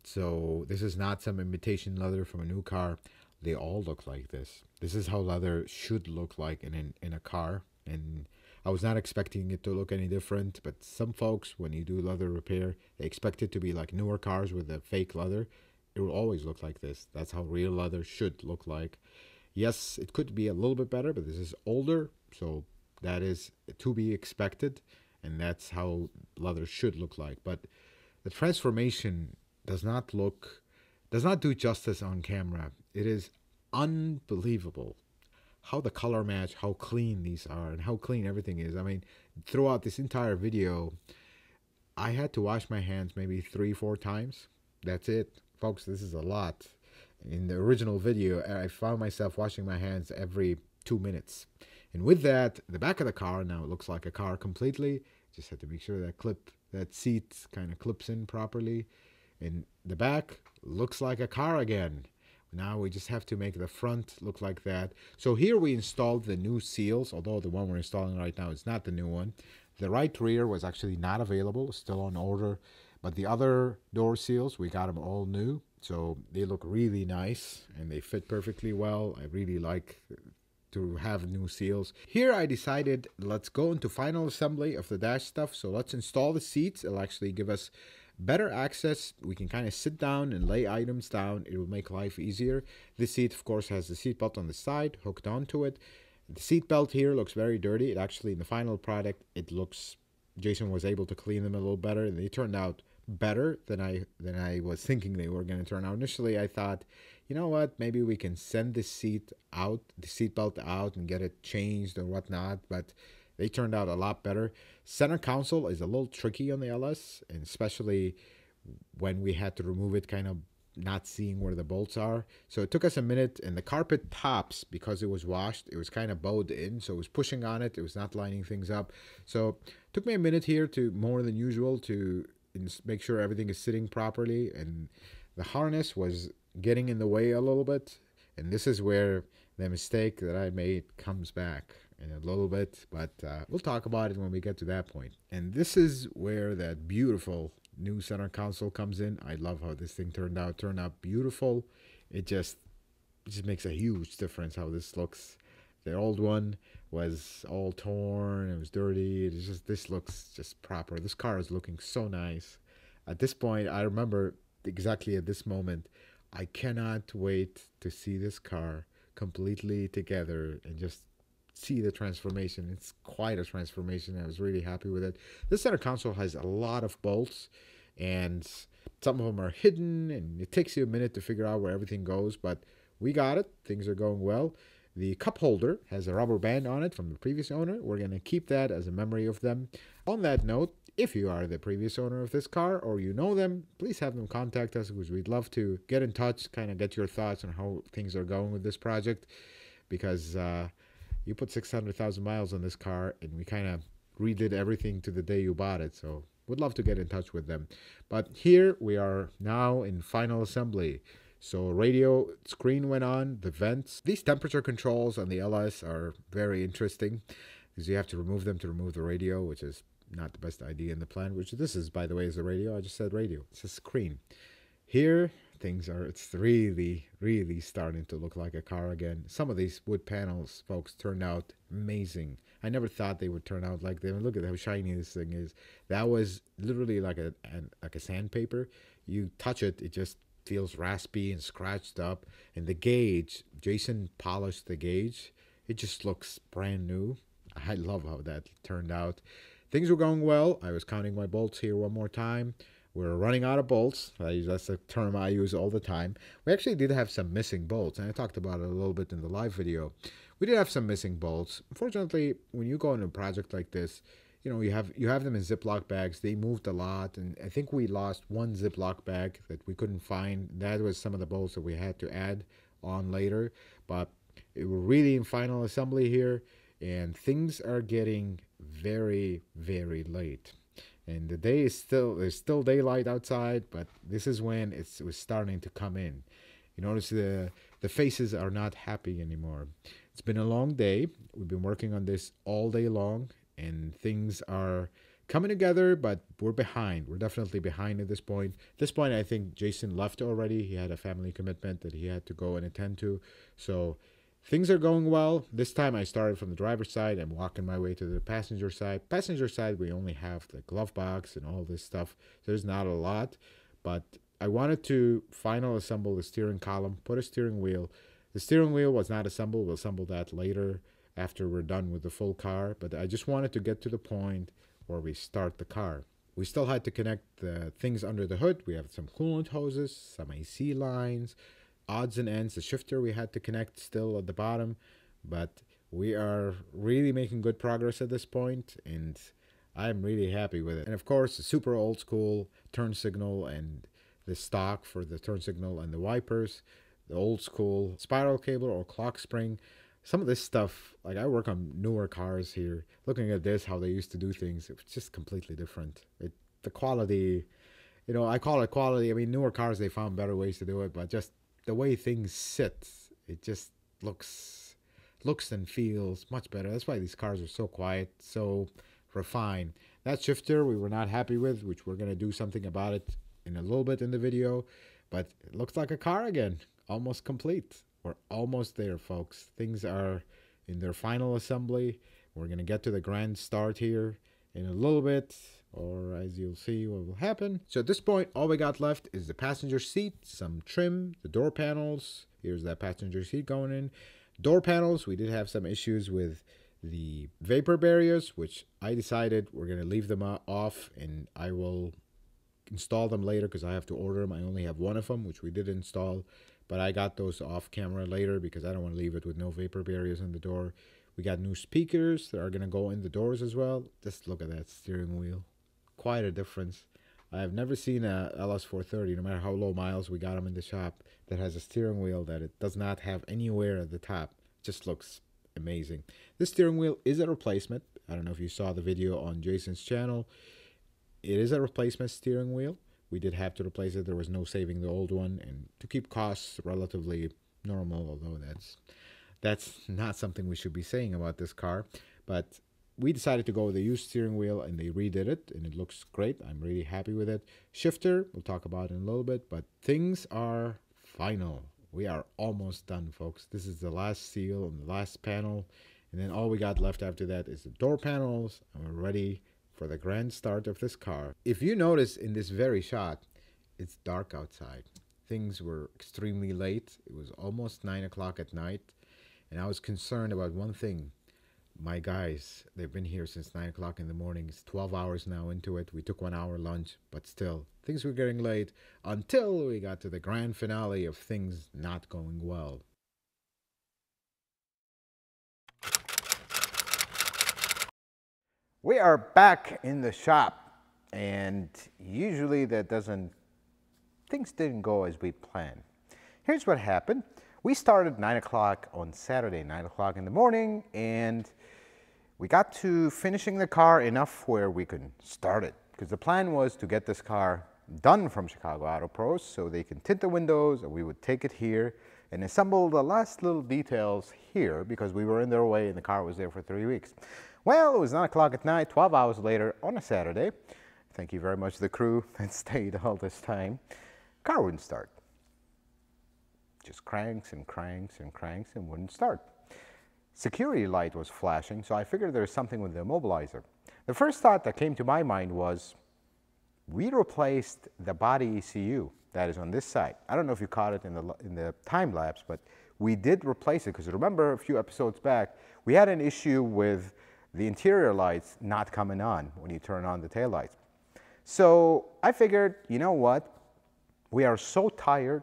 S1: So this is not some imitation leather from a new car. They all look like this. This is how leather should look like in a car. And I was not expecting it to look any different, but some folks, when you do leather repair, they expect it to be like newer cars with the fake leather. It will always look like this. That's how real leather should look like. Yes, it could be a little bit better, but this is older, so that is to be expected, and that's how leather should look like. But the transformation does not do justice on camera. It is unbelievable how the color match, how clean these are, and how clean everything is. I mean, throughout this entire video, I had to wash my hands maybe 3-4 times. That's it. Folks, this is a lot. In the original video, I found myself washing my hands every 2 minutes. And with that, the back of the car now looks like a car completely. Just had to make sure that seat kind of clips in properly. And the back looks like a car again. Now we just have to make the front look like that. So here we installed the new seals, although the one we're installing right now is not the new one. The right rear was actually not available, still on order. But the other door seals, we got them all new. So they look really nice and they fit perfectly well. I really like to have new seals. Here I decided let's go into final assembly of the dash stuff. So let's install the seats. It'll actually give us Better access, we can kind of sit down and lay items down. It will make life easier. This seat, of course, has the seat belt on the side hooked onto it. The seat belt here looks very dirty. It actually, in the final product, it looks, Jason was able to clean them a little better, and they turned out better than I was thinking they were going to turn out. Initially, I thought, you know what, maybe we can send the seat belt out and get it changed or whatnot, but they turned out a lot better. Center console is a little tricky on the LS, and especially when we had to remove it, kind of not seeing where the bolts are. So it took us a minute, and the carpet tops, because it was washed, it was kind of bowed in, so it was pushing on it. It was not lining things up. So it took me a minute here, to more than usual, to make sure everything is sitting properly, and the harness was getting in the way a little bit. And this is where the mistake that I made comes back in a little bit, but we'll talk about it when we get to that point. And this is where that beautiful new center console comes in. I love how this thing turned out beautiful. It just makes a huge difference how this looks. The old one was all torn, it was dirty. It's just, this looks just proper. This car is looking so nice. At this point, I remember exactly at this moment, I cannot wait to see this car completely together and just see the transformation. It's quite a transformation. I was really happy with it. This center console has a lot of bolts, and some of them are hidden, and it takes you a minute to figure out where everything goes, but we got it. Things are going well. The cup holder has a rubber band on it from the previous owner. We're going to keep that as a memory of them. On that note, if you are the previous owner of this car or you know them, please have them contact us, because we'd love to get in touch, kind of get your thoughts on how things are going with this project, because you put 600,000 miles on this car, and we kind of redid everything to the day you bought it. So would love to get in touch with them. But here we are now in final assembly. So radio screen went on, the vents. These temperature controls on the LS are very interesting, because you have to remove them to remove the radio, which is not the best idea in the plan. Which this is, by the way, is the radio. I just said radio. It's a screen. Here, it's really, really starting to look like a car again. Some of these wood panels, folks, turned out amazing. I never thought they would turn out like them. Look at how shiny this thing is. That was literally like a sandpaper. You touch it, it just feels raspy and scratched up. And the gauge, Jason polished the gauge. It just looks brand new. I love how that turned out. Things were going well. I was counting my bolts here one more time. We're running out of bolts. That's a term I use all the time. We actually did have some missing bolts, and I talked about it a little bit in the live video. We did have some missing bolts. Unfortunately, when you go into a project like this, you know, you have them in Ziploc bags. They moved a lot, and I think we lost one Ziploc bag that we couldn't find. That was some of the bolts that we had to add on later. But we're really in final assembly here, and things are getting very, very late. And the day is there's still daylight outside, but this is when it was starting to come in. You notice the faces are not happy anymore. It's been a long day. We've been working on this all day long, and things are coming together, but we're behind. We're definitely behind at this point. At this point, I think Jason left already. He had a family commitment that he had to go and attend to. So things are going well. This time I started from the driver's side. I'm walking my way to the passenger side. Passenger side, we only have the glove box and all this stuff. There's not a lot, but I wanted to final assemble the steering column, put a steering wheel. The steering wheel was not assembled. We'll assemble that later after we're done with the full car, but I just wanted to get to the point where we start the car. We still had to connect the things under the hood. We have some coolant hoses, some AC lines, odds and ends. The shifter we had to connect still at the bottom, but we are really making good progress at this point, and I'm really happy with it. And of course, the super old school turn signal and the stock for the turn signal and the wipers, the old school spiral cable or clock spring. Some of this stuff, like I work on newer cars here, looking at this, how they used to do things, it was just completely different. The quality, you know, I call it quality. I mean, newer cars, they found better ways to do it, but just the way things sit, it just looks and feels much better. That's why these cars are so quiet, so refined. That shifter we were not happy with, which we're going to do something about it in a little bit in the video, but it looks like a car again, almost complete. We're almost there, folks. Things are in their final assembly. We're going to get to the grand start here in a little bit. or as you'll see what will happen. So at this point, all we got left is the passenger seat, some trim, the door panels. Here's that passenger seat going in. Door panels, we did have some issues with the vapor barriers, which I decided we're going to leave them off, and I will install them later because I have to order them. I only have one of them, which we did install, but I got those off camera later because I don't want to leave it with no vapor barriers on the door. We got new speakers that are going to go in the doors as well. Just look at that steering wheel. Quite a difference. I have never seen a LS430, no matter how low miles we got them in the shop, that has a steering wheel that it does not have anywhere at the top. Just looks amazing. This steering wheel is a replacement. I don't know if you saw the video on Jason's channel. It is a replacement steering wheel. We did have to replace it. There was no saving the old one, and to keep costs relatively normal, although that's not something we should be saying about this car. But we decided to go with a used steering wheel, and they redid it, and it looks great. I'm really happy with it. Shifter, we'll talk about in a little bit, but things are final. We are almost done, folks. This is the last seal and the last panel, and then all we got left after that is the door panels, and we're ready for the grand start of this car. If you notice in this very shot, it's dark outside. Things were extremely late. It was almost 9 o'clock at night, and I was concerned about one thing. My guys, they've been here since 9 o'clock in the morning. It's 12 hours now into it. We took 1 hour lunch, but still, things were getting late until we got to the grand finale of things not going well. We are back in the shop, and usually things didn't go as we planned. Here's what happened. We started 9 o'clock on Saturday, 9 o'clock in the morning, and we got to finishing the car enough where we could start it. Because the plan was to get this car done from Chicago Auto Pros so they can tint the windows, and we would take it here and assemble the last little details here because we were in their way and the car was there for 3 weeks. Well, it was 9 o'clock at night, 12 hours later on a Saturday. Thank you very much to the crew that stayed all this time. Car wouldn't start. Just cranks and cranks and cranks and wouldn't start. Security light was flashing, so I figured there was something with the immobilizer. The first thought that came to my mind was, we replaced the body ECU that is on this side. I don't know if you caught it in the time lapse, but we did replace it because remember a few episodes back, we had an issue with the interior lights not coming on when you turn on the tail lights. So I figured, you know what? We are so tired.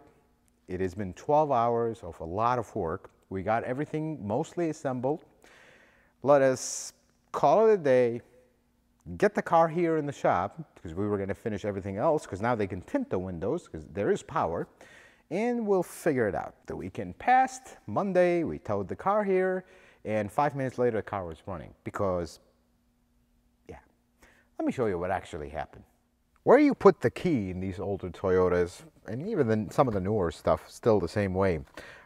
S1: It has been 12 hours of a lot of work. We got everything mostly assembled. Let us call it a day, get the car here in the shop, because we were going to finish everything else, because now they can tint the windows, because there is power, and we'll figure it out. The weekend passed. Monday, we towed the car here, and 5 minutes later, the car was running, because, yeah. Let me show you what actually happened. Where you put the key in these older Toyotas, and even some of the newer stuff, still the same way.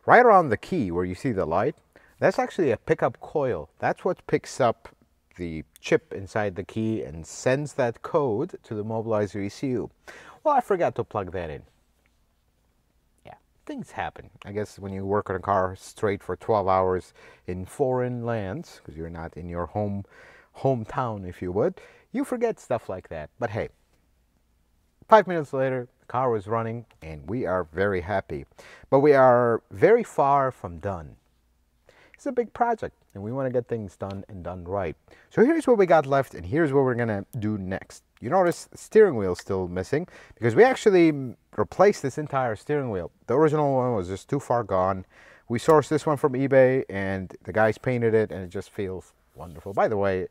S1: Right around the key where you see the light, that's actually a pickup coil. That's what picks up the chip inside the key and sends that code to the mobilizer ECU. Well, I forgot to plug that in. Yeah, things happen. I guess when you work on a car straight for 12 hours in foreign lands, because you're not in your hometown, if you would, you forget stuff like that. But hey, 5 minutes later, the car was running, and we are very happy. But we are very far from done. It's a big project, and we want to get things done and done right. So here's what we got left, and here's what we're going to do next. You notice the steering wheel is still missing, because we actually replaced this entire steering wheel. The original one was just too far gone. We sourced this one from eBay, and the guys painted it, and it just feels wonderful. By the way,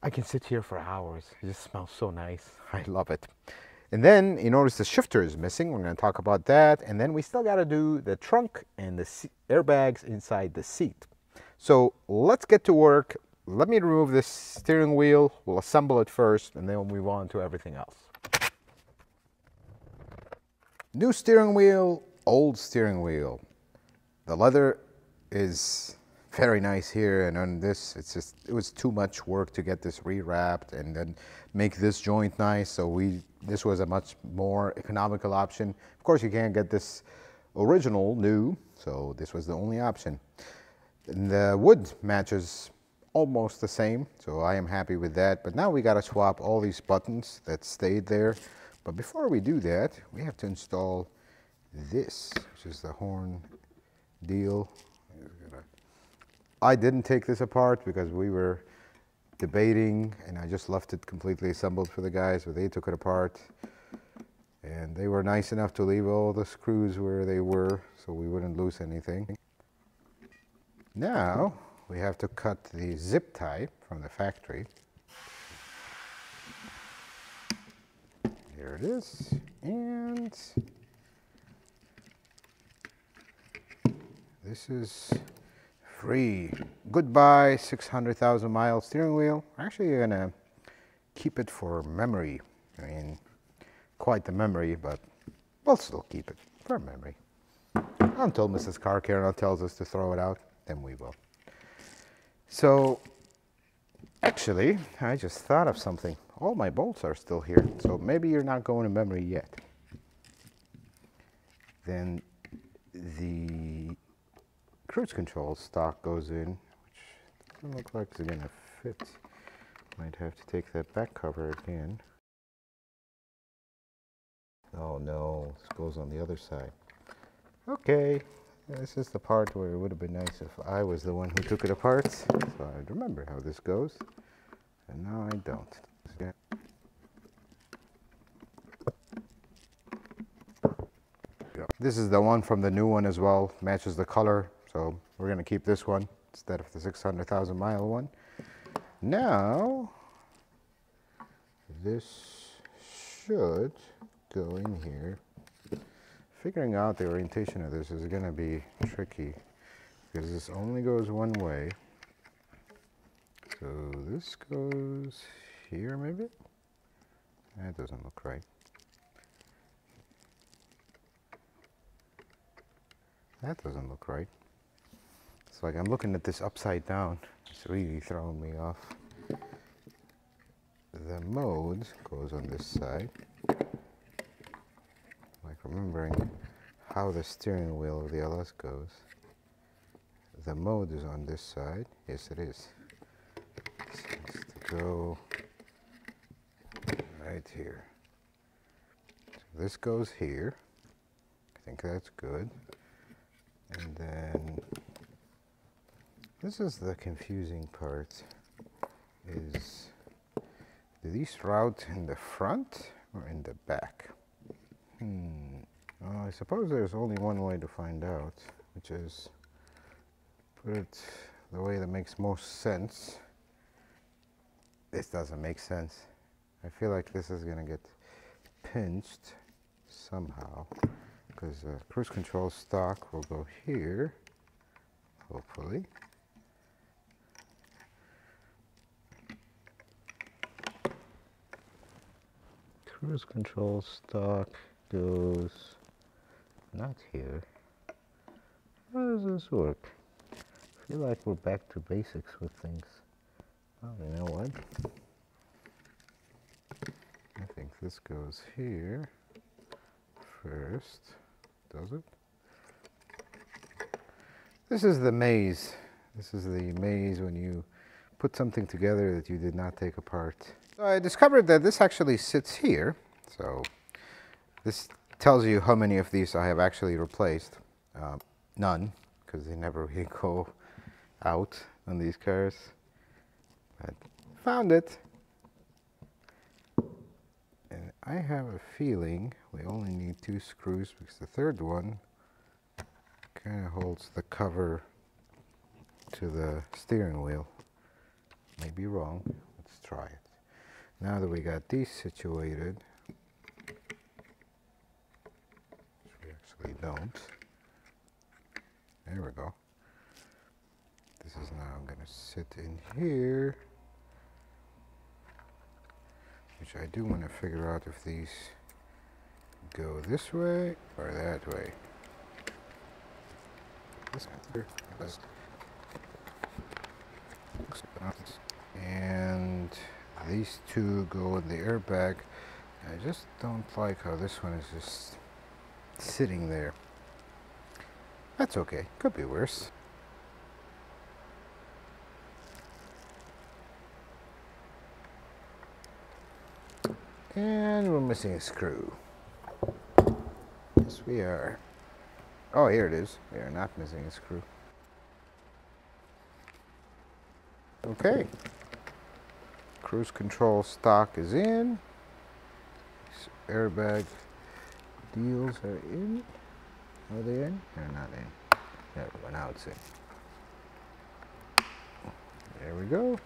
S1: I can sit here for hours. It just smells so nice. I love it. And then you notice the shifter is missing. We're going to talk about that. And then we still got to do the trunk and the airbags inside the seat. So let's get to work. Let me remove this steering wheel. We'll assemble it first, and then we'll move on to everything else. New steering wheel, old steering wheel. The leather is very nice here, and on this, it was too much work to get this rewrapped and then make this joint nice. So this was a much more economical option. Of course, you can't get this original new, so this was the only option. And the wood matches almost the same, so I am happy with that. But now we got to swap all these buttons that stayed there. But before we do that, we have to install this, which is the horn deal. I didn't take this apart because we were debating, and I just left it completely assembled for the guys, but they took it apart. And they were nice enough to leave all the screws where they were so we wouldn't lose anything. Now we have to cut the zip tie from the factory. Here it is. And this is free. Goodbye 600,000 mile steering wheel. Actually, you're gonna keep it for memory. I mean, quite the memory, but we'll still keep it for memory. Until Mrs. Car Care tells us to throw it out, then we will. So, actually, I just thought of something. All my bolts are still here, so maybe you're not going to memory yet. Then the cruise control stock goes in, which doesn't look like it's going to fit. Might have to take that back cover again. Oh no, this goes on the other side. Okay, this is the part where it would have been nice if I was the one who took it apart, so I'd remember how this goes, and now I don't. This is the one from the new one as well, matches the color, so we're going to keep this one instead of the 600,000 mile one. Now, this should go in here. Figuring out the orientation of this is going to be tricky because this only goes one way. So this goes here maybe? That doesn't look right. That doesn't look right. It's like I'm looking at this upside down. It's really throwing me off. The mode goes on this side. Like remembering how the steering wheel of the LS goes. The mode is on this side. Yes, it is. This has to go right here. So this goes here. I think that's good. And then this is the confusing part. Is do these route in the front or in the back? Well, I suppose there's only one way to find out, which is put it the way that makes most sense. This doesn't make sense. I feel like this is going to get pinched somehow because cruise control stock will go here, hopefully. Cruise control stock goes not here. How does this work? I feel like we're back to basics with things. Oh, you know what? I think this goes here first. Does it? This is the maze. This is the maze when you put something together that you did not take apart. So I discovered that this actually sits here. So this tells you how many of these I have actually replaced. None, because they never really go out on these cars. But found it. And I have a feeling we only need 2 screws because the third one kind of holds the cover to the steering wheel. May be wrong. Let's try it. Now that we got these situated, which we actually don't. There we go. This is now going to sit in here, which I do want to figure out if these go this way or that way. And these two go in the airbag. I just don't like how this one is just sitting there. That's okay, could be worse. And we're missing a screw. Yes, we are. Oh, here it is. We are not missing a screw. Okay. Cruise control stock is in. Airbag deals are in. Are they in? They're not in. There we go. Now it's in. There we go.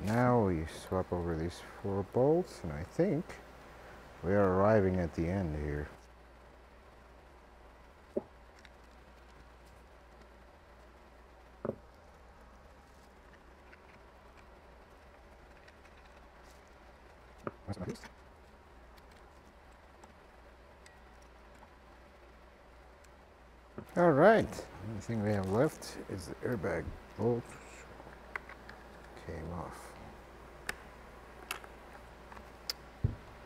S1: Now we swap over these 4 bolts, and I think we are arriving at the end here. All right, the only thing we have left is the airbag bolt. Came off.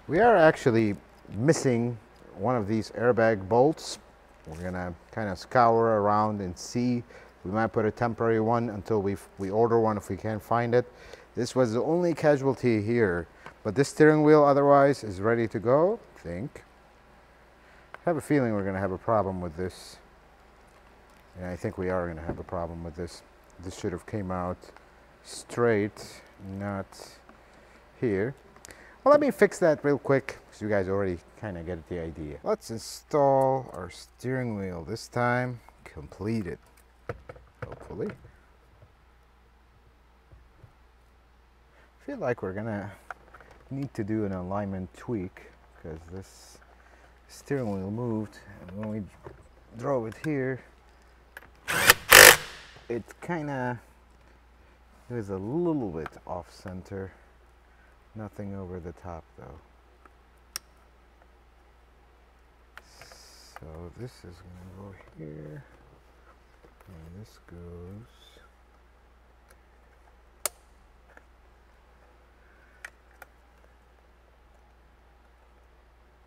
S1: We are actually missing one of these airbag bolts. We're gonna kind of scour around and see. We might put a temporary one until we order one if we can't find it. This was the only casualty here, but this steering wheel otherwise is ready to go, I think. I have a feeling we're gonna have a problem with this. And I think we are gonna have a problem with this. This should have came out straight, not here. Well, let me fix that real quick, because you guys already kind of get the idea. Let's install our steering wheel this time. Completed, hopefully. I feel like we're gonna need to do an alignment tweak, because this steering wheel moved, and when we drove it here, it was a little bit off center. Nothing over the top though. So this is going to go here, and this goes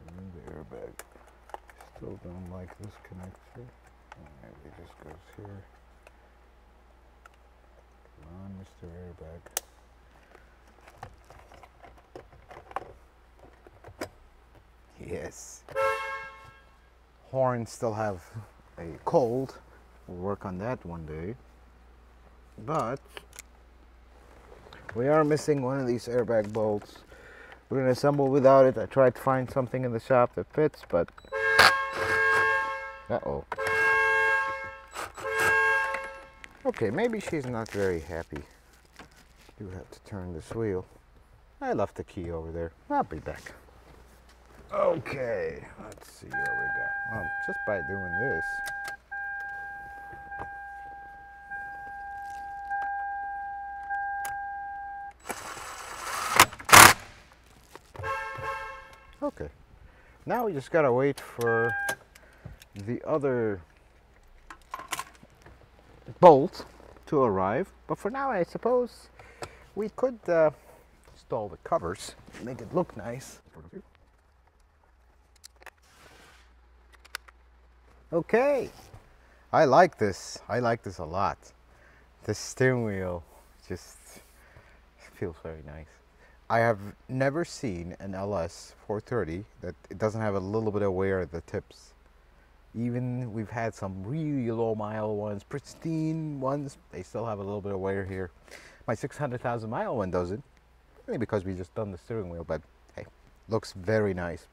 S1: in the airbag. Still don't like this connector. Maybe it just goes here. Come on, Mr. Airbag. Yes. Horns still have a cold. We'll work on that one day. But we are missing one of these airbag bolts. We're gonna assemble without it. I tried to find something in the shop that fits, but uh-oh. Okay, maybe she's not very happy. Do have to turn this wheel. I left the key over there. I'll be back. Okay, let's see what we got. Well, just by doing this. Okay, now we just gotta wait for the other bolt to arrive. But for now, I suppose we could install the covers, make it look nice. Okay, I like this. I like this a lot. This steering wheel just feels very nice. I have never seen an LS430 that it doesn't have a little bit of wear at the tips. Even we've had some really low mile ones, pristine ones, they still have a little bit of wear here. My 600,000 mile one doesn't, only because we just done the steering wheel, but hey, looks very nice.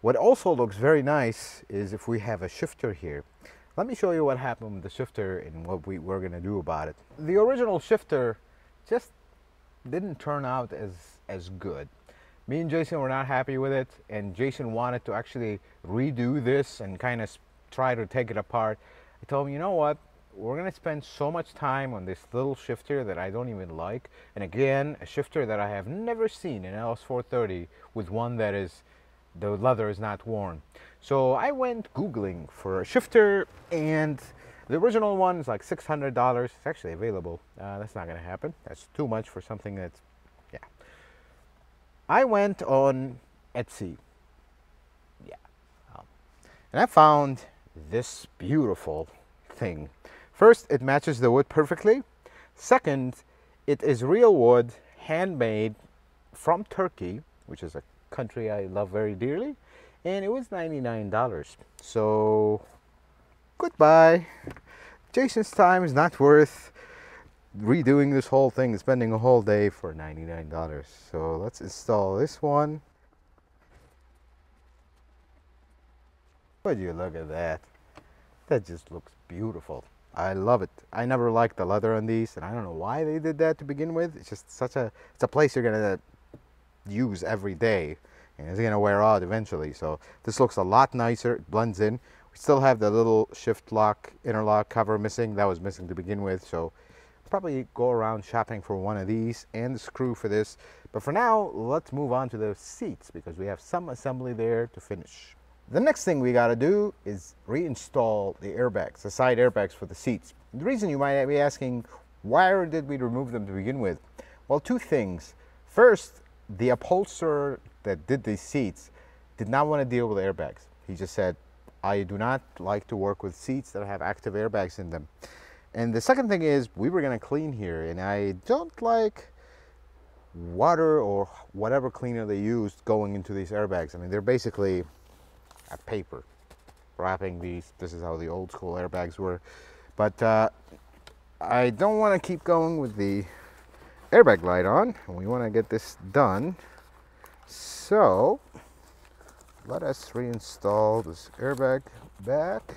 S1: What also looks very nice is if we have a shifter here. Let me show you what happened with the shifter and what we're gonna do about it. The original shifter just didn't turn out as good. Me and Jason were not happy with it, and Jason wanted to actually redo this and kind of try to take it apart. I told him, you know what, we're gonna spend so much time on this little shifter that I don't even like, and again, a shifter that I have never seen in LS430 with one that is, the leather is not worn. So I went Googling for a shifter, and the original one is like $600. It's actually available. That's not gonna happen. That's too much for something that's, yeah. I went on Etsy, yeah, and I found this beautiful thing. First, it matches the wood perfectly. Second, it is real wood, handmade from Turkey, which is a country I love very dearly, and it was $99. So goodbye. Jason's time is not worth redoing this whole thing and spending a whole day for $99. So let's install this one. Would you look at that? That just looks beautiful. I love it. I never liked the leather on these, and I don't know why they did that to begin with. It's just it's a place you're gonna use every day, and it's gonna wear out eventually. So this looks a lot nicer. It blends in. We still have the little shift lock, interlock cover missing. That was missing to begin with. So probably go around shopping for one of these and the screw for this. But for now, let's move on to the seats because we have some assembly there to finish. The next thing we got to do is reinstall the airbags, the side airbags for the seats. The reason you might be asking, why did we remove them to begin with? Well, two things. First, the upholsterer that did these seats did not want to deal with airbags. He just said, I do not like to work with seats that have active airbags in them. And the second thing is, we were going to clean here, and I don't like water or whatever cleaner they used going into these airbags. I mean, they're basically a paper wrapping these. This is how the old school airbags were. But I don't want to keep going with the airbag light on. We want to get this done. So let us reinstall this airbag back.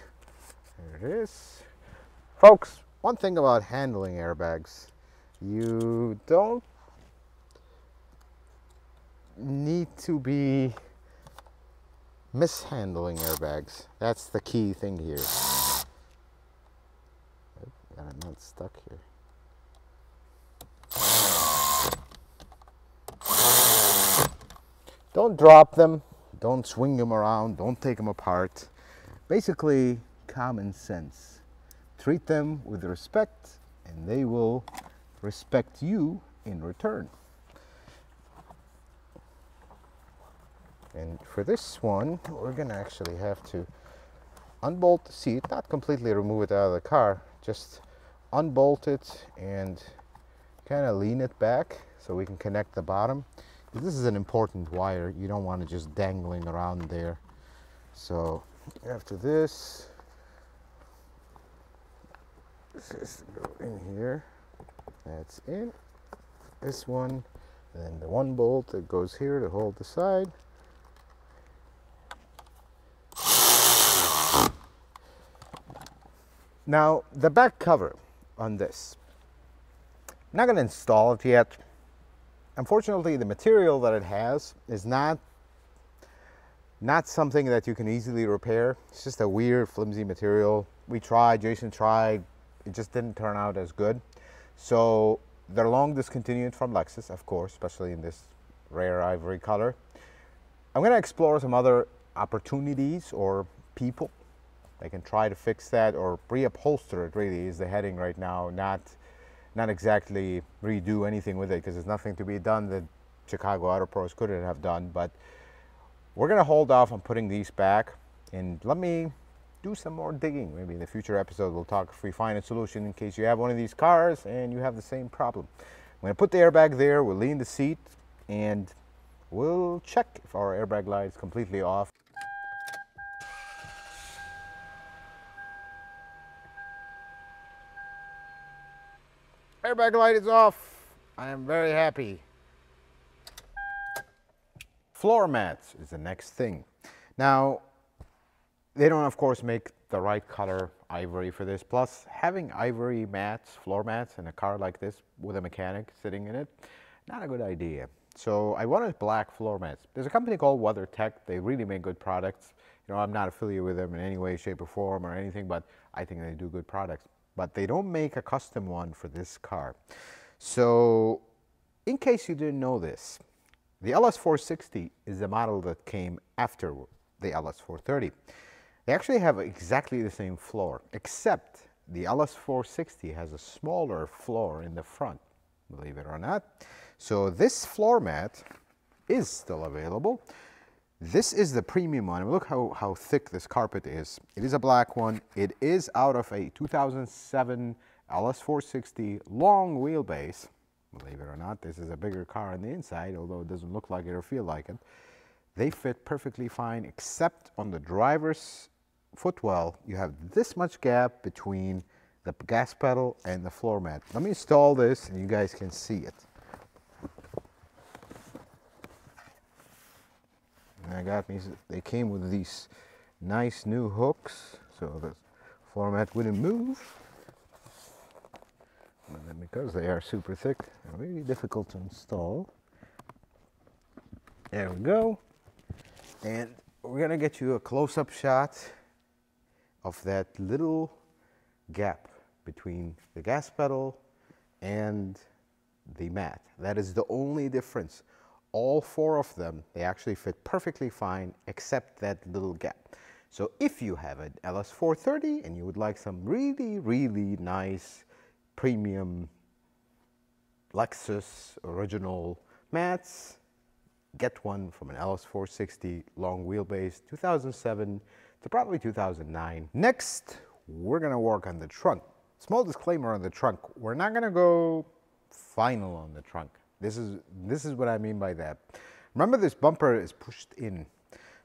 S1: There it is. Folks, one thing about handling airbags, you don't need to be mishandling airbags. That's the key thing here. Got it not stuck here. Don't drop them, don't swing them around, don't take them apart. Basically, common sense. Treat them with respect and they will respect you in return. And for this one, we're gonna actually have to unbolt the seat, not completely remove it out of the car, just unbolt it and kind of lean it back so we can connect the bottom. This is an important wire. You don't want it just dangling around there. So after this is to go in here. That's in. This one, and then the one bolt that goes here to hold the side. Now the back cover on this, I'm not going to install it yet. Unfortunately, the material that it has is not something that you can easily repair. It's just a weird flimsy material. We tried, Jason tried, it just didn't turn out as good. So they're long discontinued from Lexus, of course, especially in this rare ivory color. I'm going to explore some other opportunities or people that can try to fix that or reupholster it. Really is the heading right now, not exactly redo anything with it, because there's nothing to be done that Chicago Auto Pros couldn't have done. But we're going to hold off on putting these back and let me do some more digging. Maybe in the future episode we'll talk if we find a solution in case you have one of these cars and you have the same problem. I'm going to put the airbag there, we'll lean the seat, and we'll check if our airbag light is completely off. Airbag light is off. I am very happy. Floor mats is the next thing. Now, they don't, of course, make the right color ivory for this. Plus, having ivory mats, floor mats, in a car like this with a mechanic sitting in it, not a good idea. So I wanted black floor mats. There's a company called WeatherTech. They really make good products. You know, I'm not affiliated with them in any way, shape, or form or anything, but I think they do good products. But they don't make a custom one for this car. So in case you didn't know this, the LS460 is the model that came after the LS430. They actually have exactly the same floor, except the LS460 has a smaller floor in the front, believe it or not. So this floor mat is still available. This is the premium one. Look how thick this carpet is. It is a black one. It is out of a 2007 LS460 long wheelbase. believe it or not. This is a bigger car on the inside, although it doesn't look like it or feel like it. They fit perfectly fine, except on the driver's footwell, you have this much gap between the gas pedal and the floor mat. Let me install this and you guys can see it. And they came with these nice new hooks, so the floor mat wouldn't move. And then because they are super thick, they're really difficult to install. There we go. And we're gonna get you a close-up shot of that little gap between the gas pedal and the mat. That is the only difference. All four of them, they actually fit perfectly fine except that little gap. So if you have an LS430 and you would like some really, really nice premium Lexus original mats, get one from an LS460 long wheelbase, 2007 to probably 2009. Next, we're gonna work on the trunk. Small disclaimer on the trunk, we're not gonna go final on the trunk. This is what I mean by that. Remember, this bumper is pushed in.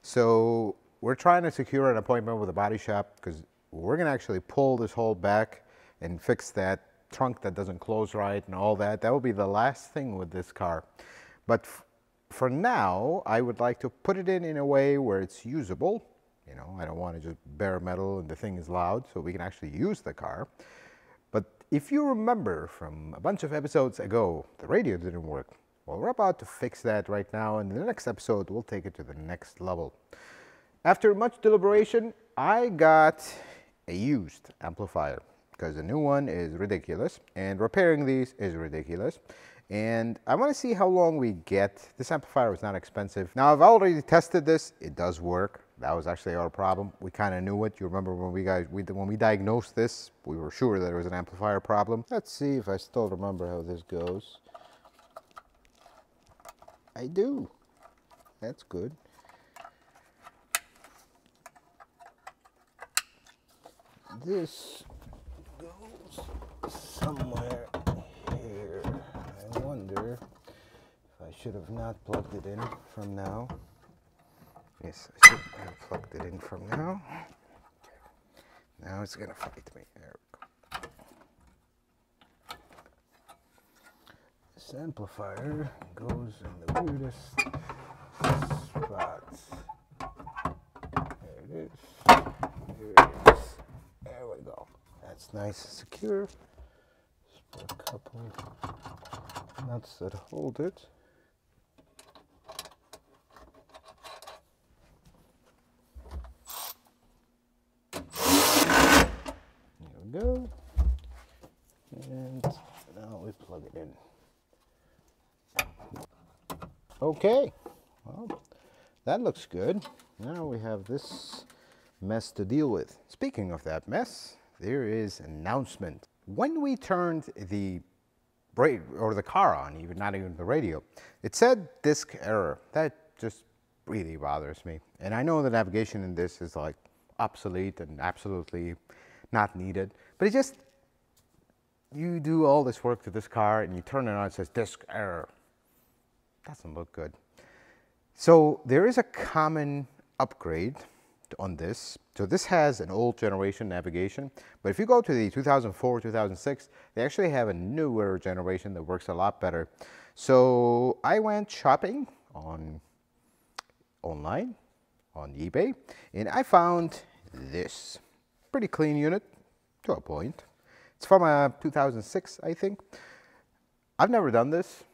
S1: So we're trying to secure an appointment with a body shop because we're gonna actually pull this whole back and fix that trunk that doesn't close right and all that. That will be the last thing with this car. But for now, I would like to put it in a way where it's usable. You know, I don't want to just bare metal and the thing is loud, so we can actually use the car. But if you remember from a bunch of episodes ago, the radio didn't work. Well, we're about to fix that right now, and in the next episode, we'll take it to the next level. After much deliberation, I got a used amplifier because the new one is ridiculous, and repairing these is ridiculous. And I want to see how long we get. This amplifier is not expensive. Now, I've already tested this. It does work. That was actually our problem. We kind of knew it. You remember when we diagnosed this, we were sure that it was an amplifier problem. Let's see if I still remember how this goes. I do. That's good. This goes somewhere here. I wonder if I should have not plugged it in from now. Yes, I should have plugged it in from now. Okay. Now it's gonna fight me. There we go. This amplifier goes in the weirdest spots. There it is. There it is. There we go. That's nice and secure. Just put a couple nuts that hold it. Go, and now we plug it in. Okay, well, that looks good. Now we have this mess to deal with. Speaking of that mess, there is an announcement. When we turned the car on, not even the radio, it said disk error. That just really bothers me. And I know the navigation in this is like obsolete and absolutely not needed, but it just, you do all this work to this car and you turn it on, it says disk error. Doesn't look good. So there is a common upgrade on this. So this has an old generation navigation, but if you go to the 2004, 2006, they actually have a newer generation that works a lot better. So I went shopping online on eBay, and I found this. Pretty clean unit to a point. It's from a 2006, I think. I've never done this.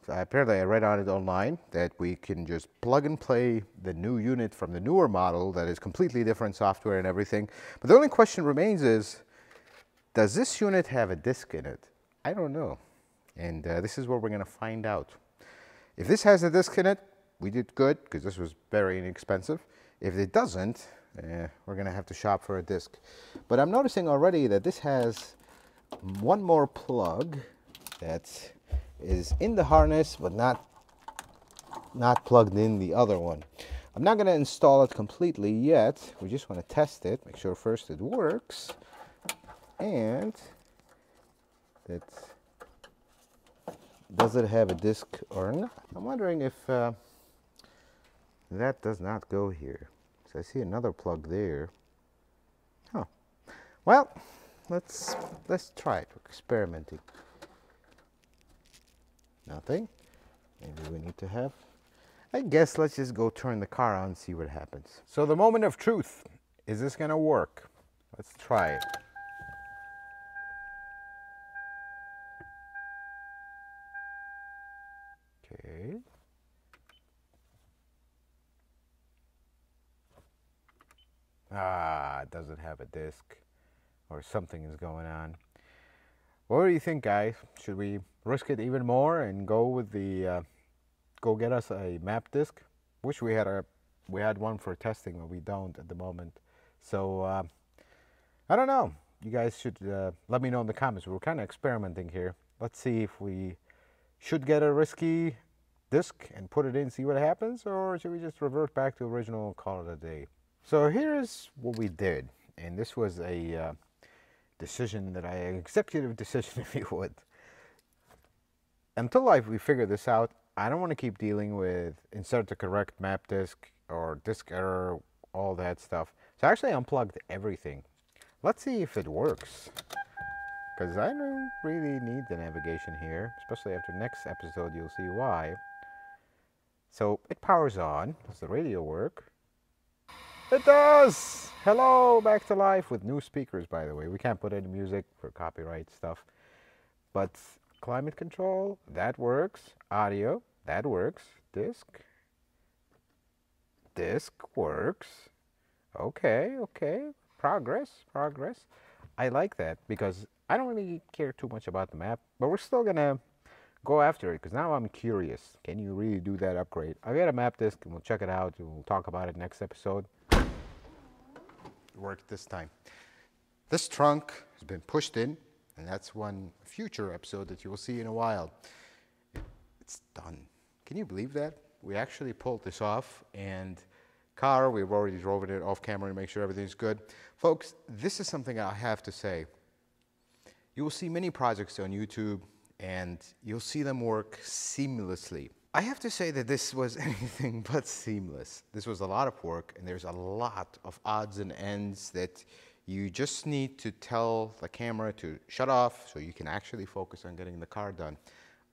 S1: So apparently I read on it online that we can just plug and play the new unit from the newer model that is completely different software and everything. But the only question remains is, does this unit have a disc in it? I don't know. And this is where we're going to find out. If this has a disc in it, we did good because this was very inexpensive. If it doesn't, we're going to have to shop for a disc. But I'm noticing already that this has one more plug that is in the harness but not plugged in the other one. I'm not going to install it completely yet. We just want to test it, make sure first it works, and that Does it have a disc or not? I'm wondering if that does not go here. So I see another plug there. Huh. Well, let's try it. We're experimenting. Nothing. Maybe we need to have. I guess let's just go turn the car on and see what happens. So the moment of truth. Is this gonna work? Let's try it. Okay. Ah, it doesn't have a disc, or something is going on. What do you think, guys? Should we risk it even more and go with the go get us a map disc? Wish we had one for testing, but we don't at the moment. So I don't know. You guys should let me know in the comments. We're kind of experimenting here. Let's see if we should get a risky disc and put it in, see what happens, or should we just revert back to original and call it a day? So here's what we did, and this was a decision that executive decision, if you would. Until we figure this out, I don't want to keep dealing with insert the correct map disk or disk error, all that stuff. So I actually unplugged everything. Let's see if it works, because I don't really need the navigation here, especially after next episode you'll see why. So it powers on. Does the radio work? It does! Hello, back to life with new speakers, by the way. We can't put any music for copyright stuff. But climate control, that works. Audio, that works. Disc works. Okay, okay. Progress. I like that because I don't really care too much about the map, but we're still gonna go after it because now I'm curious. Can you really do that upgrade? I'll get a map disc and we'll check it out and we'll talk about it next episode. It worked this time. This trunk has been pushed in, and that's one future episode that you will see in a while. It's done. Can you believe that? We actually pulled this off, and we've already drove it off camera to make sure everything's good. Folks, this is something I have to say. You will see many projects on YouTube, and you'll see them work seamlessly. I have to say that this was anything but seamless. This was a lot of work, and there's a lot of odds and ends that you just need to tell the camera to shut off so you can actually focus on getting the car done.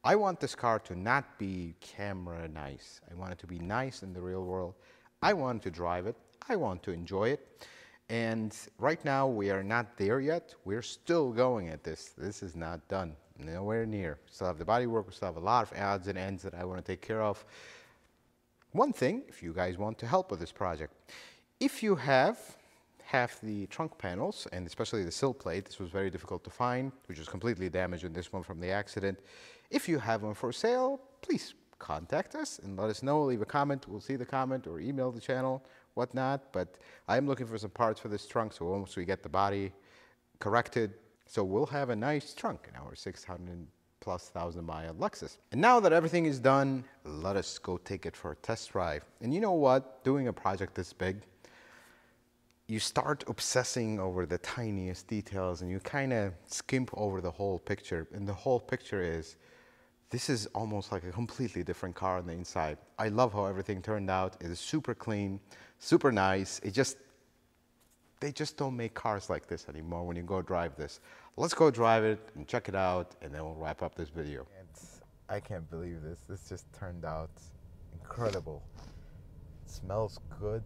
S1: I want this car to not be camera nice. I want it to be nice in the real world. I want to drive it. I want to enjoy it. And right now, we are not there yet. We're still going at this. This is not done. Nowhere near. We still have the bodywork. We still have a lot of odds and ends that I want to take care of. One thing, if you guys want to help with this project, if you have half the trunk panels, and especially the sill plate, this was very difficult to find, which was completely damaged in this one from the accident. If you have one for sale, please contact us and let us know. Leave a comment. We'll see the comment, or email the channel, whatnot. But I'm looking for some parts for this trunk, so once we get the body corrected, so we'll have a nice trunk in our 600,000+ mile Lexus. And now that everything is done, let us go take it for a test drive. And you know what? Doing a project this big, you start obsessing over the tiniest details, and you kind of skimp over the whole picture. And the whole picture is, this is almost like a completely different car on the inside. I love how everything turned out. It is super clean, super nice. They just don't make cars like this anymore when you go drive this. Let's go drive it and check it out, and then we'll wrap up this video. I can't believe this. This just turned out incredible. It smells good.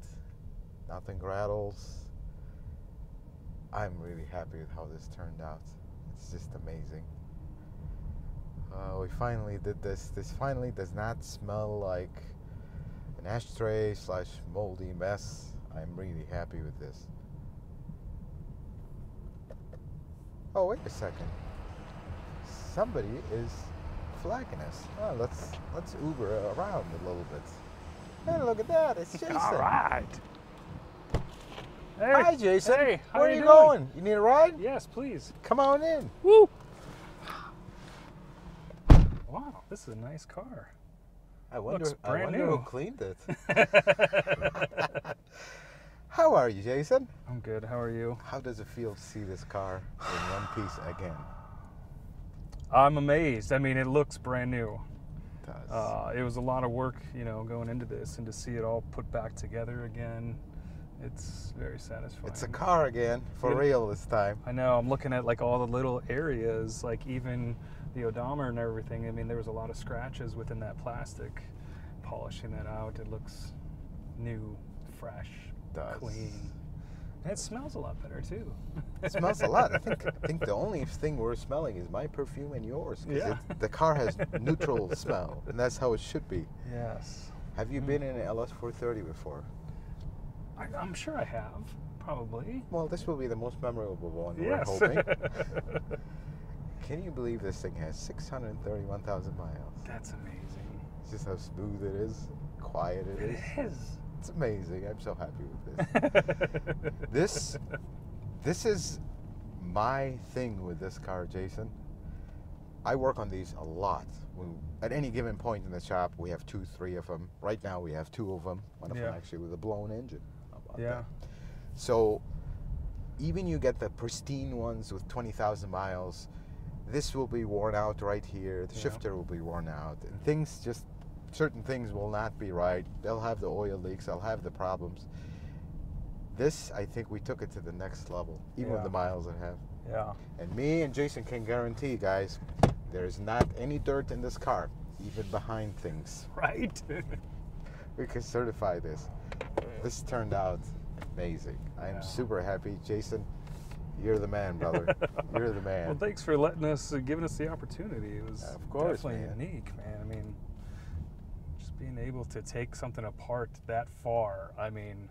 S1: Nothing rattles. I'm really happy with how this turned out. It's just amazing. We finally did this. This finally does not smell like an ashtray / moldy mess. I'm really happy with this. Oh, wait a second. Somebody is flagging us. Oh, let's Uber around a little bit. Hey, look at that. It's Jason.
S2: All right. Hey.
S1: Hi, Jason.
S2: Hey, how
S1: where are
S2: you
S1: you
S2: doing?
S1: going? You need a ride?
S2: Yes, please.
S1: Come on in.
S2: Woo! Wow, this is a nice car.
S1: I wonder
S2: brand
S1: who
S2: new.
S1: cleaned it. How are you, Jason?
S2: I'm good. How are you?
S1: How does it feel to see this car in one piece again?
S2: I'm amazed. I mean, it looks brand new.
S1: It does.
S2: It was a lot of work, you know, going into this, and to see it all put back together again, it's very satisfying.
S1: It's a car again, for real this time.
S2: I know. I'm looking at like all the little areas, like even the odometer and everything. I mean, there was a lot of scratches within that plastic. Polishing that out, it looks new, fresh, clean. And it smells a lot better too.
S1: It smells a lot. I think the only thing we're smelling is my perfume and yours.
S2: Yeah.
S1: The car has neutral smell, and that's how it should be.
S2: Yes.
S1: Have you been in an LS430 before?
S2: I'm sure I have, probably.
S1: Well, this will be the most memorable one,
S2: Yes.
S1: we're hoping. Can you believe this thing has 631,000 miles?
S2: That's amazing.
S1: Just how smooth it is, quiet it is.
S2: It is.
S1: It's amazing. I'm so happy with this. This is my thing with this car, Jason. I work on these a lot. At any given point in the shop, we have 2, 3 of them. Right now, we have 2 of them. One of them actually with a blown engine. How about that? So even you get the pristine ones with 20,000 miles, this will be worn out right here. The shifter will be worn out, and certain things will not be right. They'll have the oil leaks. They'll have the problems. This, I think we took it to the next level, even with the miles it have.
S2: Yeah.
S1: And me and Jason can guarantee, guys, there's not any dirt in this car, even behind things.
S2: Right.
S1: We can certify this. This turned out amazing. I am super happy. Jason, you're the man, brother. You're the man.
S2: Well, thanks for letting us, giving us the opportunity. It was definitely
S1: man.
S2: unique, man. I mean, just being able to take something apart that far, I mean,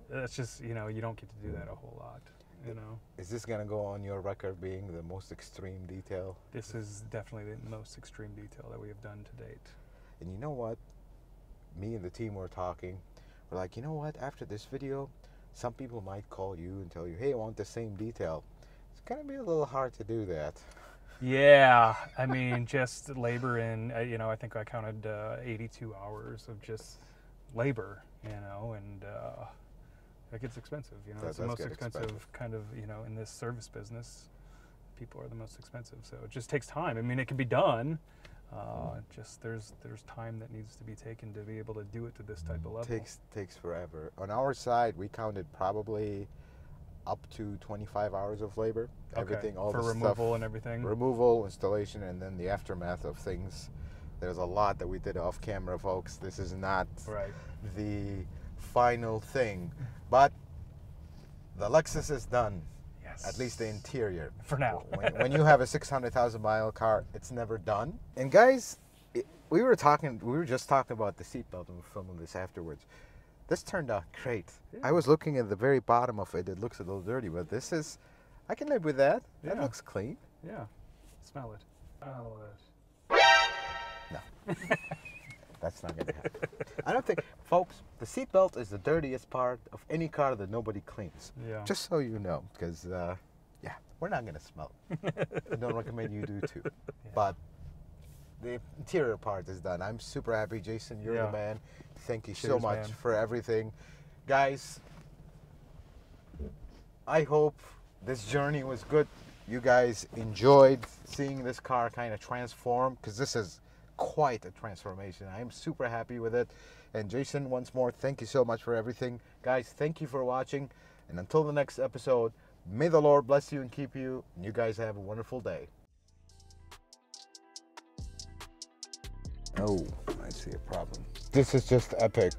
S2: that's just, you know, you don't get to do that a whole lot, you know.
S1: Is this going to go on your record being the most extreme detail?
S2: This is definitely the most extreme detail that we have done to date.
S1: And you know what? Me and the team were talking. We're like, you know what? After this video, some people might call you and tell you, hey, I want the same detail. It's going to be a little hard to do that.
S2: Yeah, I mean, just labor in, you know, I think I counted 82 hours of just labor, you know, and it gets expensive, you know. It's the most expensive kind of, you know, in this service business, people are the most expensive. So it just takes time. I mean, it can be done. Just there's time that needs to be taken to be able to do it to this type of level.
S1: Takes forever. On our side, we counted probably up to 25 hours of labor. Everything, all
S2: for
S1: the
S2: removal
S1: stuff,
S2: and everything.
S1: Removal, installation, and then the aftermath of things. There's a lot that we did off camera, folks. This is not the final thing, but the Lexus is done.
S2: Yes.
S1: At least the interior.
S2: For now.
S1: when you have a 600,000 mile car, it's never done. And guys, we were just talking about the seatbelt and we were filming this afterwards. This turned out great. Yeah. I was looking at the very bottom of it. It looks a little dirty, but this is, I can live with that.
S2: Yeah.
S1: That looks clean.
S2: Yeah. Smell it. Smell it.
S1: No. That's not going to happen. I don't think, folks, the seatbelt is the dirtiest part of any car that nobody cleans.
S2: Yeah.
S1: Just so you know, because, yeah, we're not going to smell it. I don't recommend you do too. Yeah. But the interior part is done. I'm super happy. Jason, you're the man. Thank you so much for everything. Guys, I hope this journey was good. You guys enjoyed seeing this car kind of transform, because this is quite a transformation. I am super happy with it. And Jason, once more, thank you so much for everything. Guys, thank you for watching. And until the next episode, may the Lord bless you and keep you. And you guys have a wonderful day. Oh, I see a problem. This is just epic.